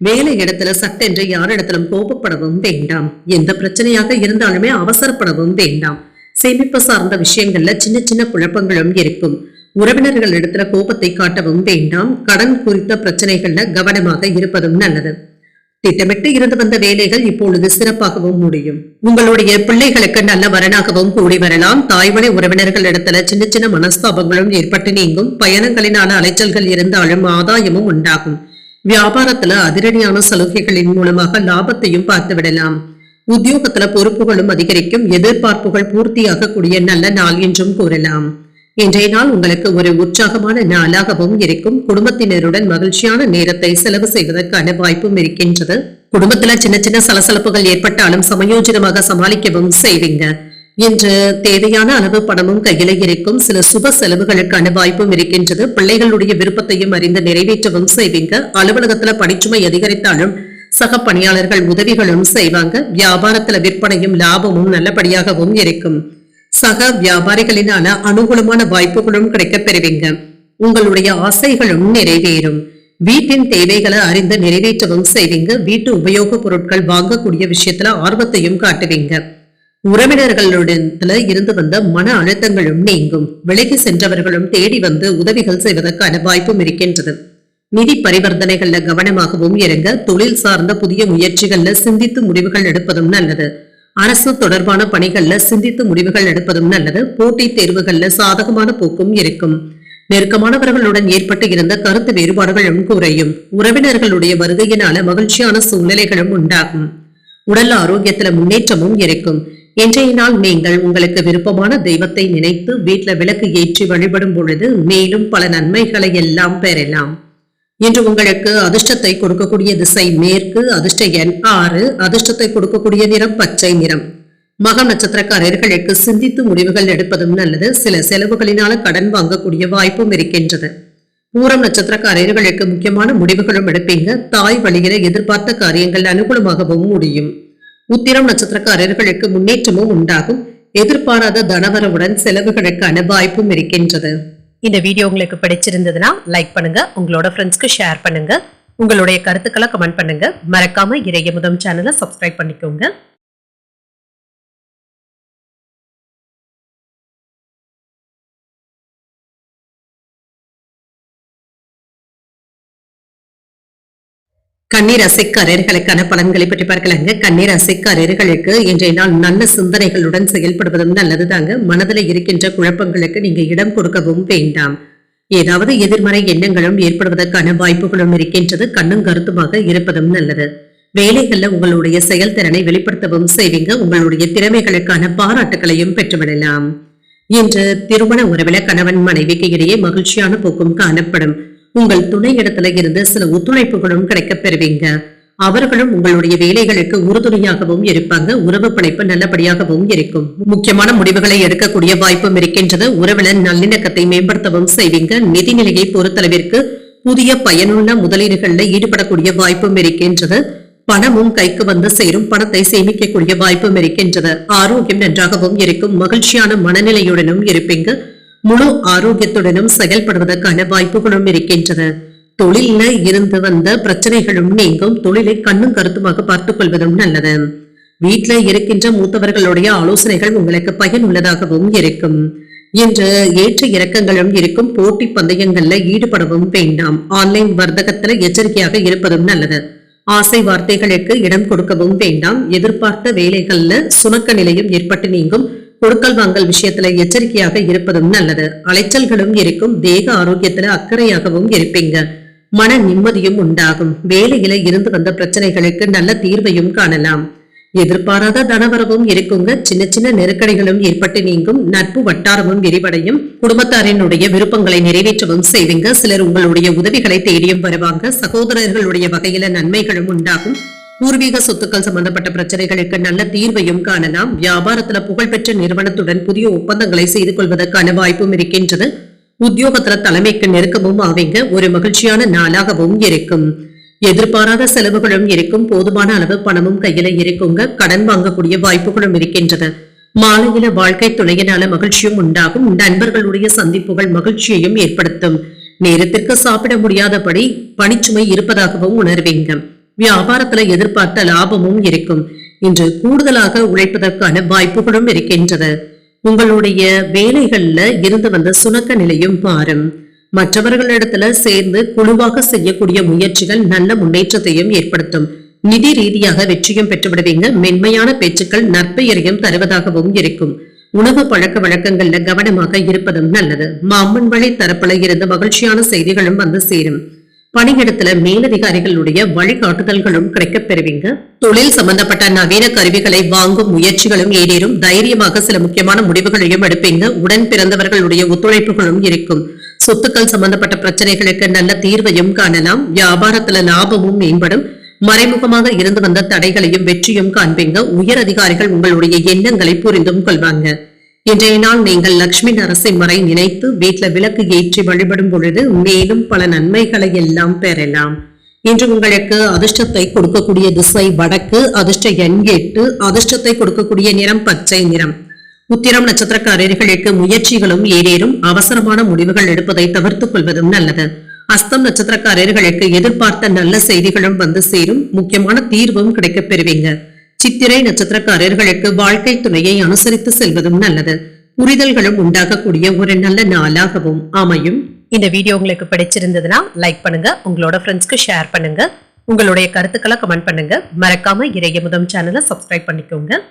[SPEAKER 1] வேலை இடத்துல சட்டென்று யாரிடத்திலும் கோபப்படவும் வேண்டாம். எந்த பிரச்சனையாக இருந்தாலுமே அவசரப்படவும் வேண்டாம். சேமிப்பு சார்ந்த விஷயங்கள்ல சின்ன சின்ன குழப்பங்களும் இருக்கும். உறவினர்கள் இடத்துல கோபத்தை காட்டவும் வேண்டாம். கடன் குறித்த பிரச்சனைகள்ல கவனமாக இருப்பதும் நல்லது. திட்டமிட்டு இருந்து வந்த வேலைகள் இப்பொழுது சிறப்பாகவும் முடியும். உங்களுடைய பிள்ளைகளுக்கு நல்ல வரனாகவும் கூடி வரலாம். தாய்வழி உறவினர்கள் இடத்துல சின்ன சின்ன மனஸ்தாபங்களும் ஏற்பட்டு நீங்கும். பயணங்களினால அலைச்சல்கள் இருந்தாலும் ஆதாயமும் உண்டாகும். வியாபாரத்துல அதிரடியான சலுகைகளின் மூலமாக லாபத்தையும் பார்த்து விடலாம். உத்தியோகத்துல பொறுப்புகளும் அதிகரிக்கும். எதிர்பார்ப்புகள் பூர்த்தியாகக்கூடிய நல்ல நாள் என்றும் கூறலாம். இன்றைய நாள் உங்களுக்கு ஒரு உற்சாகமான நாளாகவும் இருக்கும். குடும்பத்தினருடன் மகிழ்ச்சியான நேரத்தை செலவு செய்வதற்கான வாய்ப்பும் இருக்கின்றது. குடும்பத்துல சின்ன சின்ன சலசலப்புகள் ஏற்பட்டாலும் சமயோஜிதமாக சமாளிக்கவும் செய்வீங்க. இன்று தேவையான அளவு பணமும் கையில இருக்கும். சில சுப செலவுகளுக்கான வாய்ப்பும் இருக்கின்றது. பிள்ளைகளுடைய விருப்பத்தையும் அறிந்து நிறைவேற்றவும் செய்வீங்க. அலுவலகத்துல பணிச்சுமை அதிகரித்தாலும் சக பணியாளர்கள் உதவிகளும் செய்வாங்க. வியாபாரத்துல விற்பனையும் லாபமும் நல்லபடியாகவும் இருக்கும். சக வியாபாரிகளினால அனுகூலமான வாய்ப்புகளும் கிடைக்கப் பெறுவீங்க. உங்களுடைய ஆசைகளும் நிறைவேறும். வீட்டின் தேவைகளை அறிந்து நிறைவேற்றவும் செய்வீங்க. வீட்டு உபயோக பொருட்கள் வாங்கக்கூடிய விஷயத்துல ஆர்வத்தையும் காட்டுவீங்க. உறவினர்களுடத்துல இருந்து வந்த மன அழுத்தங்களும் நீங்கும். விலகி சென்றவர்களும் தேடி வந்து உதவிகள் செய்வதற்கான வாய்ப்பும் இருக்கின்றது. நிதி பரிவர்த்தனைகள்ல கவனமாகவும் இருங்க. தொழில் சார்ந்த புதிய முயற்சிகள்ல சிந்தித்து முடிவுகள் எடுப்பதும் நல்லது. அரசு தொடர்பான பணிகள்ல சிந்தித்து முடிவுகள் எடுப்பதும் நல்லது. போட்டித் தேர்வுகள்ல சாதகமான போக்கும் இருக்கும். நெருக்கமானவர்களுடன் ஏற்பட்டு இருந்த கருத்து வேறுபாடுகளும் குறையும். உறவினர்களுடைய வருகையினால மகிழ்ச்சியான சூழ்நிலைகளும் உண்டாகும். உடல் ஆரோக்கியத்துல முன்னேற்றமும் இருக்கும். இன்றைய நாள் நீங்கள் உங்களுக்கு விருப்பமான தெய்வத்தை நினைத்து வீட்டுல விளக்கு ஏற்றி வழிபடும் பொழுது மேலும் பல நன்மைகளை எல்லாம் பெறலாம். இன்று உங்களுக்கு அதிர்ஷ்டத்தை கொடுக்கக்கூடிய திசை மேற்கு. அதிர்ஷ்ட எண் 6. அதிர்ஷ்டத்தை கொடுக்கக்கூடிய நிறம் பச்சை நிறம். மகம் நட்சத்திரக்காரர்களுக்கு சிந்தித்து முடிவுகள் எடுப்பதும் நல்லது. சில செலவுகளினால கடன் வாங்கக்கூடிய வாய்ப்பும் இருக்கின்றது. பூரம் நட்சத்திரக்காரர்களுக்கு முக்கியமான முடிவுகளும் எடுப்பீங்க. தாய் வழியில எதிர்பார்த்த காரியங்கள் அனுகூலமாகவும் முடியும். உத்திரம் நட்சத்திரக்காரர்களுக்கு முன்னேற்றமும் உண்டாகும். எதிர்பாராத தனவரவுடன் செலவுகளுக்கான வாய்ப்பும் இருக்கின்றது.
[SPEAKER 2] இந்த வீடியோ உங்களுக்கு பிடிச்சிருந்ததுன்னா லைக் பண்ணுங்க, உங்களோட ஃப்ரெண்ட்ஸ்க்கு ஷேர் பண்ணுங்க, உங்களுடைய கருத்துக்களை கமெண்ட் பண்ணுங்க. மறக்காம இறையமுதம் சேனலை சப்ஸ்கிரைப் பண்ணிக்கோங்க.
[SPEAKER 1] கன்னி ராசிக்காரர்களுக்கான பலன்களை பற்றி பார்க்கலாங்க. கன்னி ராசிக்காரர்களுக்கு இன்றைய நாள் நல்ல சிந்தனைகளுடன் செயல்படுவதும் நல்லதுதாங்க. மனதில் இருக்கின்ற குழப்பங்களுக்கு நீங்க இடம் கொடுக்கவும் வேண்டாம். ஏதாவது எதிர்மறை எண்ணங்களும் ஏற்படுவதற்கான வாய்ப்புகளும் இருக்கின்றது. கண்ணும் கருத்துமாக இருப்பதும் நல்லது. வேலைகள்ல உங்களுடைய செயல்திறனை வெளிப்படுத்தவும் செய்வீங்க. உங்களுடைய திறமைகளுக்கான பாராட்டுகளையும் பெற்றுவிடலாம். இன்று திருமண உறவில கணவன் மனைவிக்கு இடையே மகிழ்ச்சியான போக்கும் காணப்படும். உங்கள் துணை இடத்துல இருந்து சில ஒத்துழைப்புகளும் கிடைக்கப் பெறுவீங்க. அவர்களும் உங்களுடைய வேலைகளுக்கு உறுதுணையாகவும் இருப்பாங்க. உறவு பிணைப்பு நல்லபடியாகவும் இருக்கும். முக்கியமான முடிவுகளை எடுக்கக்கூடிய வாய்ப்பும் இருக்கின்றது. உறவினர் நல்லிணக்கத்தை மேம்படுத்தவும் செய்வீங்க. நிதிநிலையை பொறுத்தளவிற்கு புதிய பயனுள்ள முதலீடுகள்ல ஈடுபடக்கூடிய வாய்ப்பும் இருக்கின்றது. பணமும் கைக்கு வந்து சேரும். பணத்தை சேமிக்கக்கூடிய வாய்ப்பும் இருக்கின்றது. ஆரோக்கியம் நன்றாகவும் இருக்கும். மகிழ்ச்சியான மனநிலையுடனும் இருப்பீங்க. முழு ஆரோக்கியத்துடனும் செயல்படுவதற்கான வாய்ப்புகளும் இருக்கின்றன. தொழில இருந்து வந்த பிரச்சனைகளும் நீங்கும். தொழிலை கண்ணும் கருத்துமாக பார்த்துக் கொள்வதும் நல்லது. வீட்டுல இருக்கின்ற மூத்தவர்களுடைய ஆலோசனைகள் உங்களுக்கு பயனுள்ளதாகவும் இருக்கும். இன்று ஏற்ற இறக்கங்களும் இருக்கும். போட்டி பந்தயங்கள்ல ஈடுபடவும் வேண்டாம். ஆன்லைன் வர்த்தகத்துல எச்சரிக்கையாக இருப்பதும் நல்லது. ஆசை வார்த்தைகளுக்கு இடம் கொடுக்கவும் வேண்டாம். எதிர்பார்த்த வேலைகள்ல சுணக்க நிலையும் ஏற்பட்டு நீங்கும். கொடுக்கல் வாங்கல் விஷயத்துல எச்சரிக்கையாக இருப்பதும் நல்லது. அலைச்சல்களும் இருக்கும். தேக ஆரோக்கியத்துல அக்கறையாகவும் இருப்பீங்க. மன நிம்மதியும் உண்டாகும். வேலையில இருந்து வந்த பிரச்சனைகளுக்கு நல்ல தீர்வையும் காணலாம். எதிர்பாராத தனவரவும் இருக்குங்க. சின்ன சின்ன நெருக்கடிகளும் ஏற்பட்டு நீங்கும். நட்பு வட்டாரமும் விரிவடையும். குடும்பத்தாரினுடைய விருப்பங்களை நிறைவேற்றவும் செய்வீங்க. சிலர் உங்களுடைய உதவிகளை தேடியும் வருவாங்க. சகோதரர்களுடைய வகையில நன்மைகளும் உண்டாகும். பூர்வீக சொத்துக்கள் சம்பந்தப்பட்ட பிரச்சனைகளுக்கு நல்ல தீர்வையும் காணலாம். வியாபாரத்துல புகழ்பெற்ற நிறுவனத்துடன் புதிய ஒப்பந்தங்களை செய்து கொள்வதற்கான வாய்ப்பும் இருக்கின்றது. உத்தியோகத்துல தலைமைக்கு நெருக்கமும் ஆவீங்க. ஒரு மகிழ்ச்சியான நாளாகவும் இருக்கும். எதிர்பாராத செலவுகளும் இருக்கும். போதுமான அளவு பணமும் கையில இருக்குங்க. கடன் வாங்கக்கூடிய வாய்ப்புகளும் இருக்கின்றது. மாலையில வாழ்க்கை துணையினால மகிழ்ச்சியும் உண்டாகும். நண்பர்களுடைய சந்திப்புகள் மகிழ்ச்சியையும் ஏற்படுத்தும். நேரத்திற்கு சாப்பிட முடியாதபடி பணிச்சுமை இருப்பதாகவும் உணர்வீங்க. வியாபாரத்துல எதிர்பார்த்த லாபமும் இருக்கும். இன்று கூடுதலாக உழைப்பதற்கான வாய்ப்புகளும் இருக்கின்றது. உங்களுடைய வேலைகள்ல இருந்து வந்த சுணக்க நிலையும் மாறும். மற்றவர்களிடத்துல சேர்ந்து குழுவாக செய்யக்கூடிய முயற்சிகள் நல்ல முன்னேற்றத்தையும் ஏற்படுத்தும். நிதி ரீதியாக வெற்றியும் பெற்றுவிடுவீங்க. மென்மையான பேச்சுக்கள் நற்பெயரையும் தருவதாகவும் இருக்கும். உணவு பழக்க வழக்கங்கள்ல கவனமாக இருப்பதும் நல்லது. மாமன் வழி தரப்புல இருந்து மகிழ்ச்சியான செய்திகளும் வந்து சேரும். பணியிடத்துல மேலதிகாரிகளுடைய வழிகாட்டுதல்களும் கிடைக்கப் பெறுவீங்க. தொழில் சம்பந்தப்பட்ட நவீன கருவிகளை வாங்கும் முயற்சிகளும் ஏறேறும். தைரியமாக சில முக்கியமான முடிவுகளையும் எடுப்பீங்க. உடன் பிறந்தவர்களுடைய ஒத்துழைப்புகளும் இருக்கும். சொத்துக்கள் சம்பந்தப்பட்ட பிரச்சனைகளுக்கு நல்ல தீர்வையும் காணலாம். வியாபாரத்துல லாபமும் மேம்படும். மறைமுகமாக இருந்து வந்த தடைகளையும் வெற்றியும் காண்பீங்க. உயர் அதிகாரிகள் உங்களுடைய எண்ணங்களை புரிந்தும் கொள்வாங்க. இன்றைய நாள் நீங்கள் லட்சுமி நரசிம்மரை நினைத்து வீட்டுல விளக்கு ஏற்றி வழிபடும் பொழுது மேலும் பல நன்மைகளை எல்லாம் பெறலாம். இன்று உங்களுக்கு அதிர்ஷ்டத்தை கொடுக்கக்கூடிய திசை வடக்கு, அதிர்ஷ்ட எண் 8, அதிர்ஷ்டத்தை கொடுக்கக்கூடிய நிறம் பச்சை நிறம். உத்திரம் நட்சத்திரக்காரர்களுக்கு முயற்சிகளும் ஏறேறும். அவசரமான முடிவுகள் எடுப்பதை தவிர்த்துக் கொள்வதும் நல்லது. அஸ்தம் நட்சத்திரக்காரர்களுக்கு எதிர்பார்த்த நல்ல செய்திகளும் வந்து சேரும். முக்கியமான தீர்வும் கிடைக்கப் பெறுவீங்க. சித்திரை நட்சத்திரக்காரர்களுக்கு வாழ்க்கை துணையை அனுசரித்து செல்வதும் நல்லது. புரிதல்களும் உண்டாகக்கூடிய ஒரு நல்ல நாளாகவும் அமையும்.
[SPEAKER 2] இந்த வீடியோ உங்களுக்கு பிடிச்சிருந்ததுன்னா லைக் பண்ணுங்க, உங்களோட ஃப்ரெண்ட்ஸ்க்கு ஷேர் பண்ணுங்க, உங்களுடைய கருத்துக்களை கமெண்ட் பண்ணுங்க. மறக்காம இறையமுதம் சேனலை சப்ஸ்கிரைப் பண்ணிக்கோங்க.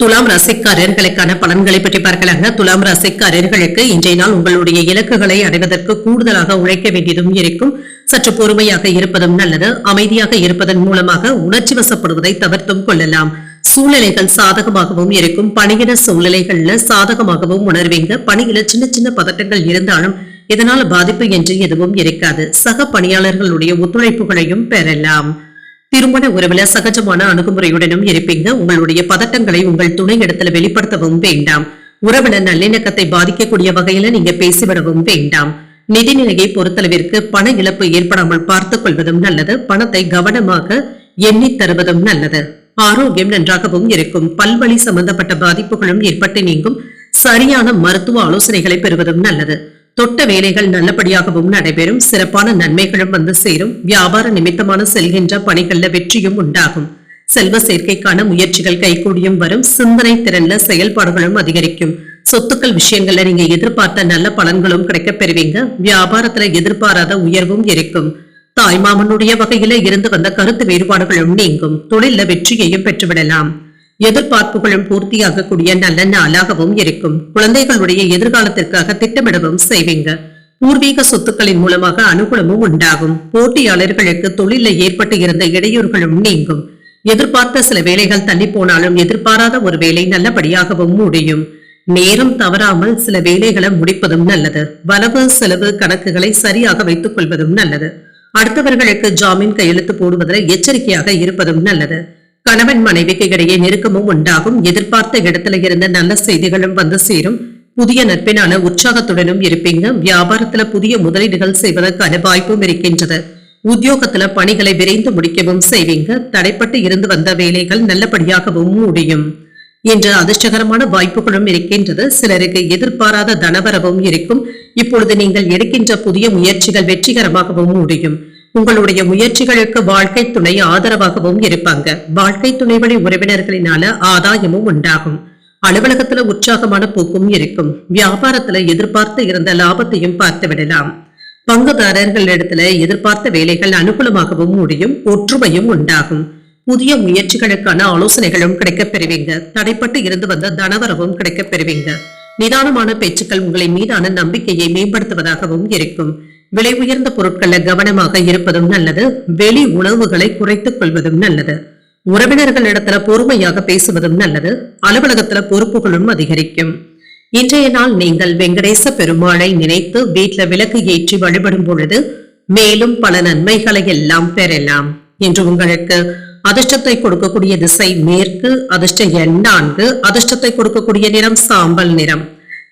[SPEAKER 1] துலாம் ராசிக்காரர்களுக்கான பலன்களை பற்றி பார்க்கலாங்க. துலாம் ராசிக்காரர்களுக்கு இன்றைய நாள் உங்களுடைய இலக்குகளை அடைவதற்கு கூடுதலாக உழைக்க வேண்டியதும் இருக்கும். சற்று பொறுமையாக இருப்பதும் நல்லது. அமைதியாக இருப்பதன் மூலமாக உணர்ச்சி வசப்படுவதை தவிர்த்தும் கொள்ளலாம். சூழ்நிலைகள் சாதகமாகவும் இருக்கும். பணியிட சூழ்நிலைகள்ல சாதகமாகவும் உணர்வீங்க. பணியில சின்ன சின்ன பதட்டங்கள் இருந்தாலும் இதனால பாதிப்பு என்று எதுவும் இருக்காது. சக பணியாளர்களுடைய ஒத்துழைப்புகளையும் பெறலாம். திருமண உறவுல சகஜமான அணுகுமுறையுடனும் இருப்பீங்க. உங்களுடைய பதட்டங்களை உங்கள் துணை இடத்துல வெளிப்படுத்தவும் வேண்டாம். உறவுல நல்லிணக்கத்தை பாதிக்கக்கூடிய வகையில நீங்க பேசிவிடவும் வேண்டாம். நிதிநிலையை பொறுத்தளவிற்கு பண இழப்பு ஏற்படாமல் பார்த்துக் கொள்வதும் நல்லது. பணத்தை கவனமாக எண்ணி தருவதும் நல்லது. ஆரோக்கியம் நன்றாகவும் இருக்கும். பல்வழி சம்பந்தப்பட்ட பாதிப்புகளும் ஏற்பட்டு நீங்கும். சரியான மருத்துவ ஆலோசனைகளை பெறுவதும் நல்லது. தொட்ட வேலைகள் நல்லபடியாகவும் நடைபெறும். சிறப்பான நன்மைகளும் வந்து சேரும். வியாபார நிமித்தமான செல்கின்ற பணிகள்ல வெற்றியும் உண்டாகும். செல்வ சேர்க்கைக்கான முயற்சிகள் கைகூடியும் வரும். சிந்தனை திறன்ல செயல்பாடுகளும் அதிகரிக்கும். சொத்துக்கள் விஷயங்கள்ல நீங்க எதிர்பார்த்த நல்ல பலன்களும் கிடைக்கப் பெறுவீங்க. வியாபாரத்துல எதிர்பாராத உயர்வும் இருக்கும். தாய்மாமனுடைய வகையில இருந்து வந்த கருத்து வேறுபாடுகளும் நீங்கும். தொழில வெற்றியையும் பெற்றுவிடலாம். எதிர்பார்ப்புகளும் பூர்த்தியாகக்கூடிய நல்ல நாளாகவும் இருக்கும். குழந்தைகளுடைய எதிர்காலத்திற்காக திட்டமிடவும் செய்வீங்க. பூர்வீக சொத்துக்களின் மூலமாக அனுகூலமும் உண்டாகும். போட்டியாளர்களுக்கு தொழில ஏற்பட்டு இருந்த இடையூறுகளும் நீங்கும். எதிர்பார்த்த சில வேலைகள் தள்ளி போனாலும் எதிர்பாராத ஒரு வேலை நல்லபடியாகவும் முடியும். நேரம் தவறாமல் சில வேலைகளை முடிப்பதும் நல்லது. வரவு செலவு கணக்குகளை சரியாக வைத்துக் கொள்வதும் நல்லது. அடுத்தவர்களுக்கு ஜாமீன் கையெழுத்து போடுவதில் எச்சரிக்கையாக இருப்பதும் நல்லது. கணவன் மனைவிக்கு இடையே நெருக்கமும் உண்டாகும். எதிர்பார்த்த இடத்துல இருந்த நல்ல செய்திகளும் வந்து சேரும். புதிய நட்பினால உற்சாகத்துடனும் இருப்பீங்க. வியாபாரத்துல புதிய முதலீடுகள் செய்வதற்கான வாய்ப்பும் இருக்கின்றது. உத்தியோகத்துல பணிகளை விரைந்து முடிக்கவும் செய்வீங்க. தடைப்பட்டு இருந்து வந்த வேலைகள் நல்லபடியாகவும் முடியும். இன்று அதிர்ஷ்டகரமான வாய்ப்புகளும் இருக்கின்றது. சிலருக்கு எதிர்பாராத தனவரவும் இருக்கும். இப்பொழுது நீங்கள் எடுக்கின்ற புதிய முயற்சிகள் வெற்றிகரமாகவும் முடியும். உங்களுடைய முயற்சிகளுக்கு வாழ்க்கை துணை ஆதரவாகவும் இருப்பாங்க. வாழ்க்கை துணை வழி உறவினர்களினால ஆதாயமும் உண்டாகும். அலுவலகத்துல உற்சாகமான போக்கும் இருக்கும். வியாபாரத்துல எதிர்பார்த்து இருந்த லாபத்தையும் பார்த்து விடலாம். பங்குதாரர்களிடத்துல எதிர்பார்த்த வேலைகள் அனுகூலமாகவும் முடியும். ஒற்றுமையும் உண்டாகும். புதிய முயற்சிகளுக்கான ஆலோசனைகளும் கிடைக்கப் பெறுவீங்க. தடைப்பட்டு இருந்து வந்த தனவரவும் கிடைக்கப் பெறுவீங்க. நிதானமான பேச்சுக்கள் உங்களை மீதான நம்பிக்கையை மேம்படுத்துவதாகவும் இருக்கும். விலை உயர்ந்த பொருட்கள்ல கவனமாக இருப்பதும் நல்லது. வெளி உணவுகளை குறைத்துக் கொள்வதும் நல்லது. உறவினர்களிடத்துல பொறுமையாக பேசுவதும் நல்லது. அலுவலகத்துல பொறுப்புகளும் அதிகரிக்கும். இன்றைய நாள் நீங்கள் வெங்கடேச பெருமாளை நினைத்து வீட்டுல விளக்கு ஏற்றி வழிபடும் பொழுது மேலும் பல நன்மைகளை எல்லாம் பெறலாம். என்று உங்களுக்கு அதிர்ஷ்டத்தை கொடுக்கக்கூடிய திசை மேற்கு, அதிர்ஷ்ட எண் 4, அதிர்ஷ்டத்தை கொடுக்கக்கூடிய நிறம் சாம்பல் நிறம்.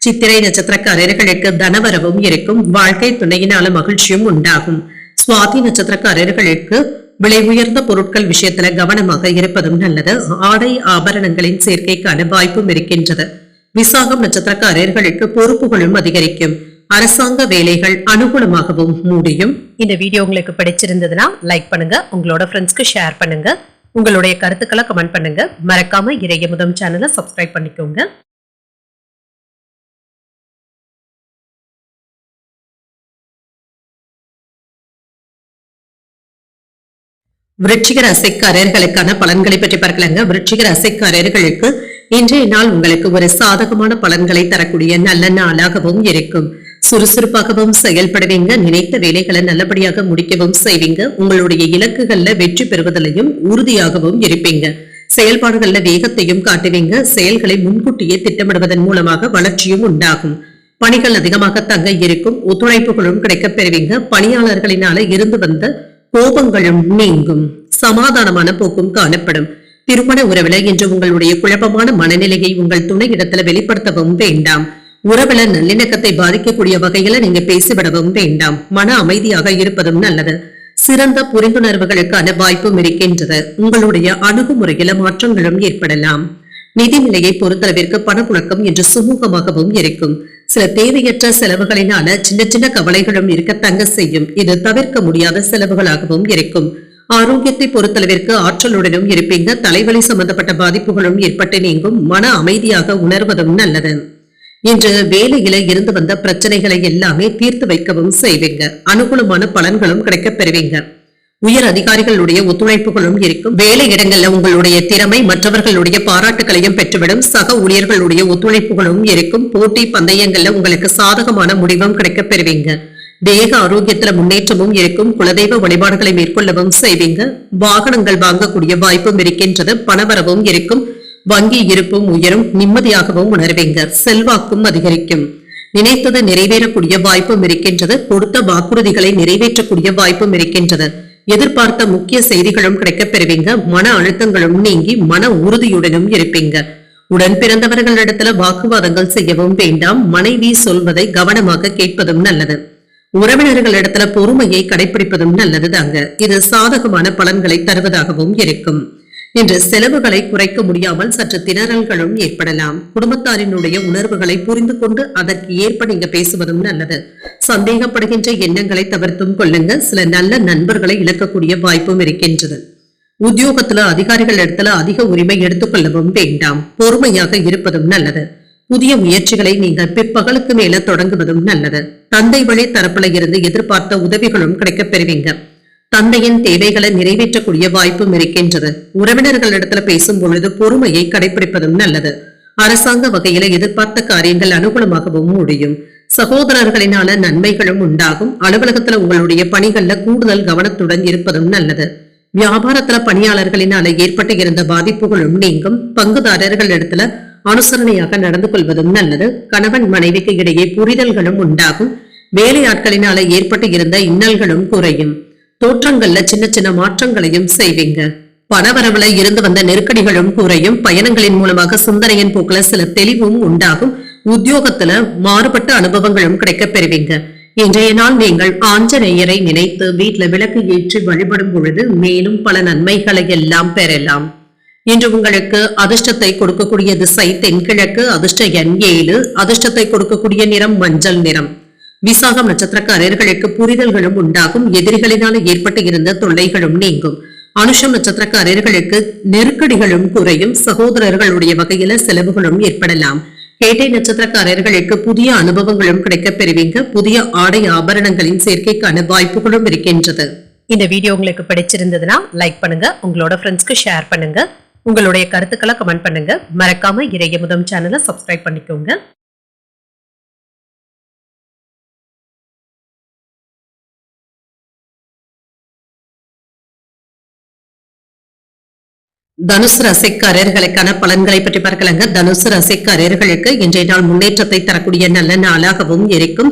[SPEAKER 1] சித்திரை நட்சத்திரக்காரர்களுக்கு தனவரவும் இருக்கும். வாழ்க்கை துணையினால மகிழ்ச்சியும் உண்டாகும். சுவாதி நட்சத்திரக்காரர்களுக்கு விலை உயர்ந்த பொருட்கள் விஷயத்துல கவனமாக இருப்பதும் நல்லது. ஆடை ஆபரணங்களின் சேர்க்கைக்கான வாய்ப்பும் இருக்கின்றது. விசாகம் நட்சத்திரக்காரர்களுக்கு பொறுப்புகளும் அதிகரிக்கும். அரசாங்க வேலைகள் அனுகூலமாகவும் முடியும்.
[SPEAKER 2] இந்த வீடியோ உங்களுக்கு பிடிச்சிருந்ததுன்னா லைக் பண்ணுங்க, உங்களோட ஃப்ரெண்ட்ஸ்க்கு ஷேர் பண்ணுங்க, உங்களுடைய கருத்துக்களை கமெண்ட் பண்ணுங்க. மறக்காம இறையமுதம் சேனலை சப்ஸ்கிரைப் பண்ணிக்கோங்க.
[SPEAKER 1] விருச்சிக ராசிக்காரர்களுக்கான பலன்களை பற்றி பார்க்கலாங்க. விருச்சிக ராசிக்காரர்களுக்கு இன்றைய நாள் உங்களுக்கு ஒரு சாதகமான பலன்களை தரக்கூடிய நல்ல நாளாகவும் இருக்கும். சுறுசுறுப்பாகவும் செயல்படுவீங்க. நினைத்த வேலைகளை நல்லபடியாக முடிக்கவும் செய்வீங்க. உங்களுடைய இலக்குகள்ல வெற்றி பெறுவதிலையும் உறுதியாகவும் இருப்பீங்க. செயல்பாடுகள்ல வேகத்தையும் காட்டுவீங்க. செயல்களை முன்கூட்டியே திட்டமிடுவதன் மூலமாக வளர்ச்சியும் உண்டாகும். பணிகள் அதிகமாக தங்க இருக்கும். ஒத்துழைப்புகளும் கிடைக்கப் பெறுவீங்க. பணியாளர்களினால இருந்து வந்த கோபங்களும் நீங்கும். சமாதானமான போக்கும் காணப்படும். திருமண உறவுல இன்று உங்களுடைய குழப்பமான மனநிலையை உங்கள் துணை இடத்துல வெளிப்படுத்தவும் வேண்டாம். உறவுல நல்லிணக்கத்தை பாதிக்கக்கூடிய வகையில நீங்க பேசிவிடவும் வேண்டாம். மன அமைதியாக இருப்பதும் நல்லது. சிறந்த புரிந்துணர்வுகளுக்கான வாய்ப்பும் இருக்கின்றது. உங்களுடைய அணுகுமுறையில மாற்றங்களும் ஏற்படலாம். நிதிநிலையை பொறுத்தளவிற்கு பணப்புழக்கம் என்று சுமூகமாகவும் இருக்கும். சில தேவையற்ற செலவுகளினால சின்ன சின்ன கவலைகளும் இருக்கத்தங்க செய்யும். இது தவிர்க்க முடியாத செலவுகளாகவும் இருக்கும். ஆரோக்கியத்தை பொறுத்தளவிற்கு ஆற்றலுடனும் இருப்பீங்க. தலைவலி சம்பந்தப்பட்ட பாதிப்புகளும் ஏற்பட்டு நீங்கும். மன அமைதியாக உணர்வதும் நல்லது. இன்று வேலையில இருந்து வந்த பிரச்சனைகளை எல்லாமே தீர்த்து வைக்கவும் செய்வீங்க. அனுகூலமான பலன்களும் கிடைக்கப் பெறுவீங்க. உயர் அதிகாரிகளுடைய ஒத்துழைப்புகளும் இருக்கும். வேலை இடங்கள்ல உங்களுடைய திறமை மற்றவர்களுடைய பாராட்டுகளையும் பெற்றுவிடும். சக ஊழியர்களுடைய ஒத்துழைப்புகளும் இருக்கும். போட்டி பந்தயங்கள்ல உங்களுக்கு சாதகமான முடிவும் கிடைக்கப் பெறுவீங்க. தேக ஆரோக்கியத்துல முன்னேற்றமும் இருக்கும். குலதெய்வ வழிபாடுகளை மேற்கொள்ளவும் செய்வீங்க. வாகனங்கள் வாங்கக்கூடிய வாய்ப்பும் இருக்கின்றது. பணவரவும் இருக்கும். வங்கி இருப்பும் உயரும். நிம்மதியாகவும் உணர்வீங்க. செல்வாக்கும் அதிகரிக்கும். நினைத்தது நிறைவேறக்கூடிய வாய்ப்பும் இருக்கின்றது. கொடுத்த வாக்குறுதிகளை நிறைவேற்றக்கூடிய வாய்ப்பும் இருக்கின்றது. எதிர்பார்த்த முக்கிய செய்திகளும் கிடைக்கப் பெறுவீங்க. மன அழுத்தங்களும் நீங்கி மன உறுதியுடனும் இருப்பீங்க. உடன் பிறந்தவர்களிடத்துல வாக்குவாதங்கள் செய்யவும் வேண்டாம். மனைவி சொல்வதை கவனமாக கேட்பதும் நல்லது. உறவினர்களிடத்துல பொறுமையை கடைபிடிப்பதும் நல்லது தாங்க. இது சாதகமான பலன்களை தருவதாகவும் இருக்கும். இன்று செலவுகளை குறைக்க முடியாமல் சற்று திணறல்களும் ஏற்படலாம். குடும்பத்தாரினுடைய உணர்வுகளை புரிந்து கொண்டு அதற்கு ஏற்ப நீங்க பேசுவதும் நல்லது. சந்தேகப்படுகின்ற எண்ணங்களை தவிர்த்தும் கொள்ளுங்க. சில நல்ல நண்பர்களை இழக்கக்கூடிய வாய்ப்பும் இருக்கின்றது. உத்தியோகத்துல அதிகாரிகள் இடத்துல அதிக உரிமை எடுத்துக்கொள்ளவும் வேண்டாம். பொறுமையாக இருப்பதும் நல்லது. புதிய முயற்சிகளை நீங்கள் பிற்பகலுக்கு மேல தொடங்குவதும் நல்லது. தந்தை வழி தரப்புல இருந்து எதிர்பார்த்த உதவிகளும் கிடைக்கப் பெறுவீங்க. தந்தையின் தேவைகளை நிறைவேற்றக்கூடிய வாய்ப்பும் இருக்கின்றது. உறவினர்களிடத்துல பேசும் பொழுது பொறுமையை கடைபிடிப்பதும் நல்லது. அரசாங்க வகையில எதிர்பார்த்த காரியங்கள் அனுகூலமாகவும் முடியும். சகோதரர்களினால நன்மைகளும் உண்டாகும். அலுவலகத்துல உங்களுடைய பணிகள்ல கூடுதல் கவனத்துடன் இருப்பதும் நல்லது. வியாபாரத்துல பணியாளர்களினால ஏற்பட்டு இருந்த பாதிப்புகளும் நீங்கும். பங்குதாரர்கள் இடத்துல அனுசரணையாக நடந்து கொள்வதும் நல்லது. கணவன் மனைவிக்கு இடையே புரிதல்களும் உண்டாகும். வேலையாட்களினால ஏற்பட்டு இருந்த இன்னல்களும் குறையும். தோற்றங்கள்ல சின்ன சின்ன மாற்றங்களையும் செய்வீங்க. பணவரவுல இருந்து வந்த நெருக்கடிகளும் குறையும். பயணங்களின் மூலமாக சிந்தனையின் போக்குல சில தெளிவும் உண்டாகும். உத்தியோகத்துல மாறுபட்ட அனுபவங்களும் கிடைக்கப் பெறுவீங்க. இன்றைய நாள் நீங்கள் ஆஞ்சநேயரை நினைத்து வீட்டுல விளக்கு ஏற்றி வழிபடும் பொழுது மேலும் பல நன்மைகளை எல்லாம் பெறலாம். இன்று உங்களுக்கு அதிர்ஷ்டத்தை கொடுக்கக்கூடிய திசை தென்கிழக்கு. அதிர்ஷ்ட எண் 7. அதிர்ஷ்டத்தை கொடுக்கக்கூடிய நிறம் மஞ்சள் நிறம். விசாகம் நட்சத்திரக்காரர்களுக்கு புரிதல்களும் உண்டாகும். எதிரிகளினால் ஏற்பட்டு இருந்த தொல்லைகளும் நீங்கும். அனுஷம் நட்சத்திரக்காரர்களுக்கு நெருக்கடிகளும் குறையும். சகோதரர்களுடைய வகையில செலவுகளும் ஏற்படலாம். கேட்டை நட்சத்திரக்காரர்களுக்கு புதிய அனுபவங்களும் கிடைக்கப் பெறுவீங்க. புதிய ஆடை ஆபரணங்களின் சேர்க்கைக்கான வாய்ப்புகளும் இருக்கின்றது.
[SPEAKER 2] இந்த வீடியோ உங்களுக்கு பிடிச்சிருந்ததுன்னா லைக் பண்ணுங்க, உங்களோட ஃப்ரெண்ட்ஸ்க்கு ஷேர் பண்ணுங்க, உங்களுடைய கருத்துக்களை கமெண்ட் பண்ணுங்க. மறக்காம இறையமுதம் சேனலை சப்ஸ்கிரைப் பண்ணிக்கோங்க.
[SPEAKER 1] தனுசு ராசிக்காரர்களுக்கான பலன்களை பற்றி பார்க்கலாங்க. தனுசு ராசிக்காரர்களுக்கு இன்றைய நாள் முன்னேற்றத்தை தரக்கூடிய நல்ல நாளாகவும் இருக்கும்.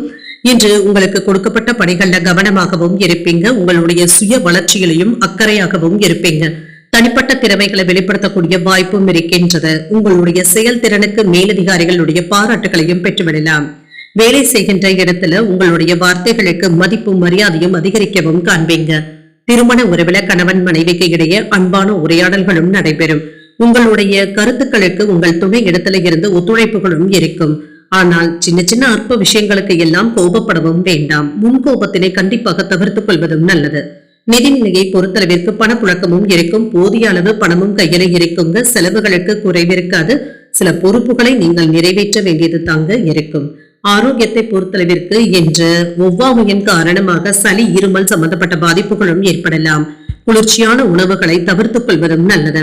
[SPEAKER 1] இன்று உங்களுக்கு கொடுக்கப்பட்ட பணிகள்ல கவனமாகவும் இருப்பீங்க. உங்களுடைய சுய வளர்ச்சியிலையும் அக்கறையாகவும் இருப்பீங்க. தனிப்பட்ட திறமைகளை வெளிப்படுத்தக்கூடிய வாய்ப்பும் இருக்கின்றது. உங்களுடைய செயல்திறனுக்கு மேலதிகாரிகளுடைய பாராட்டுகளையும் பெற்றுவிடலாம். வேலை செய்கின்ற இடத்துல உங்களுடைய வார்த்தைகளுக்கு மதிப்பும் மரியாதையும் அதிகரிக்கவும் காண்பீங்க. திருமண உறவில கணவன் மனைவிக்கு இடையே அன்பான உரையாடல்களும் நடைபெறும். உங்களுடைய கருத்துக்களுக்கு உங்கள் துணை இடத்துல இருந்து ஒத்துழைப்புகளும் இருக்கும். ஆனால் சின்ன சின்ன அற்ப விஷயங்களுக்கு எல்லாம் கோபப்படவும் வேண்டாம். முன் கோபத்தினை கண்டிப்பாக தவிர்த்துக் கொள்வதும் நல்லது. நிதிநிலையை பொறுத்தளவிற்கு பணப்புழக்கமும் இருக்கும். போதிய அளவு பணமும் கையில இருக்குங்க. செலவுகளுக்கு குறைவிருக்காது. சில பொறுப்புகளை நீங்கள் நிறைவேற்ற வேண்டியது தாங்க இருக்கும். ஆரோக்கியத்தை பொறுத்தளவிற்கு இன்று ஒவ்வாமையின் காரணமாக சளி இருமல் சம்பந்தப்பட்ட பாதிப்புகளும் ஏற்படலாம். குளிர்ச்சியான உணவுகளை தவிர்த்துக் கொள்வதும் நல்லது.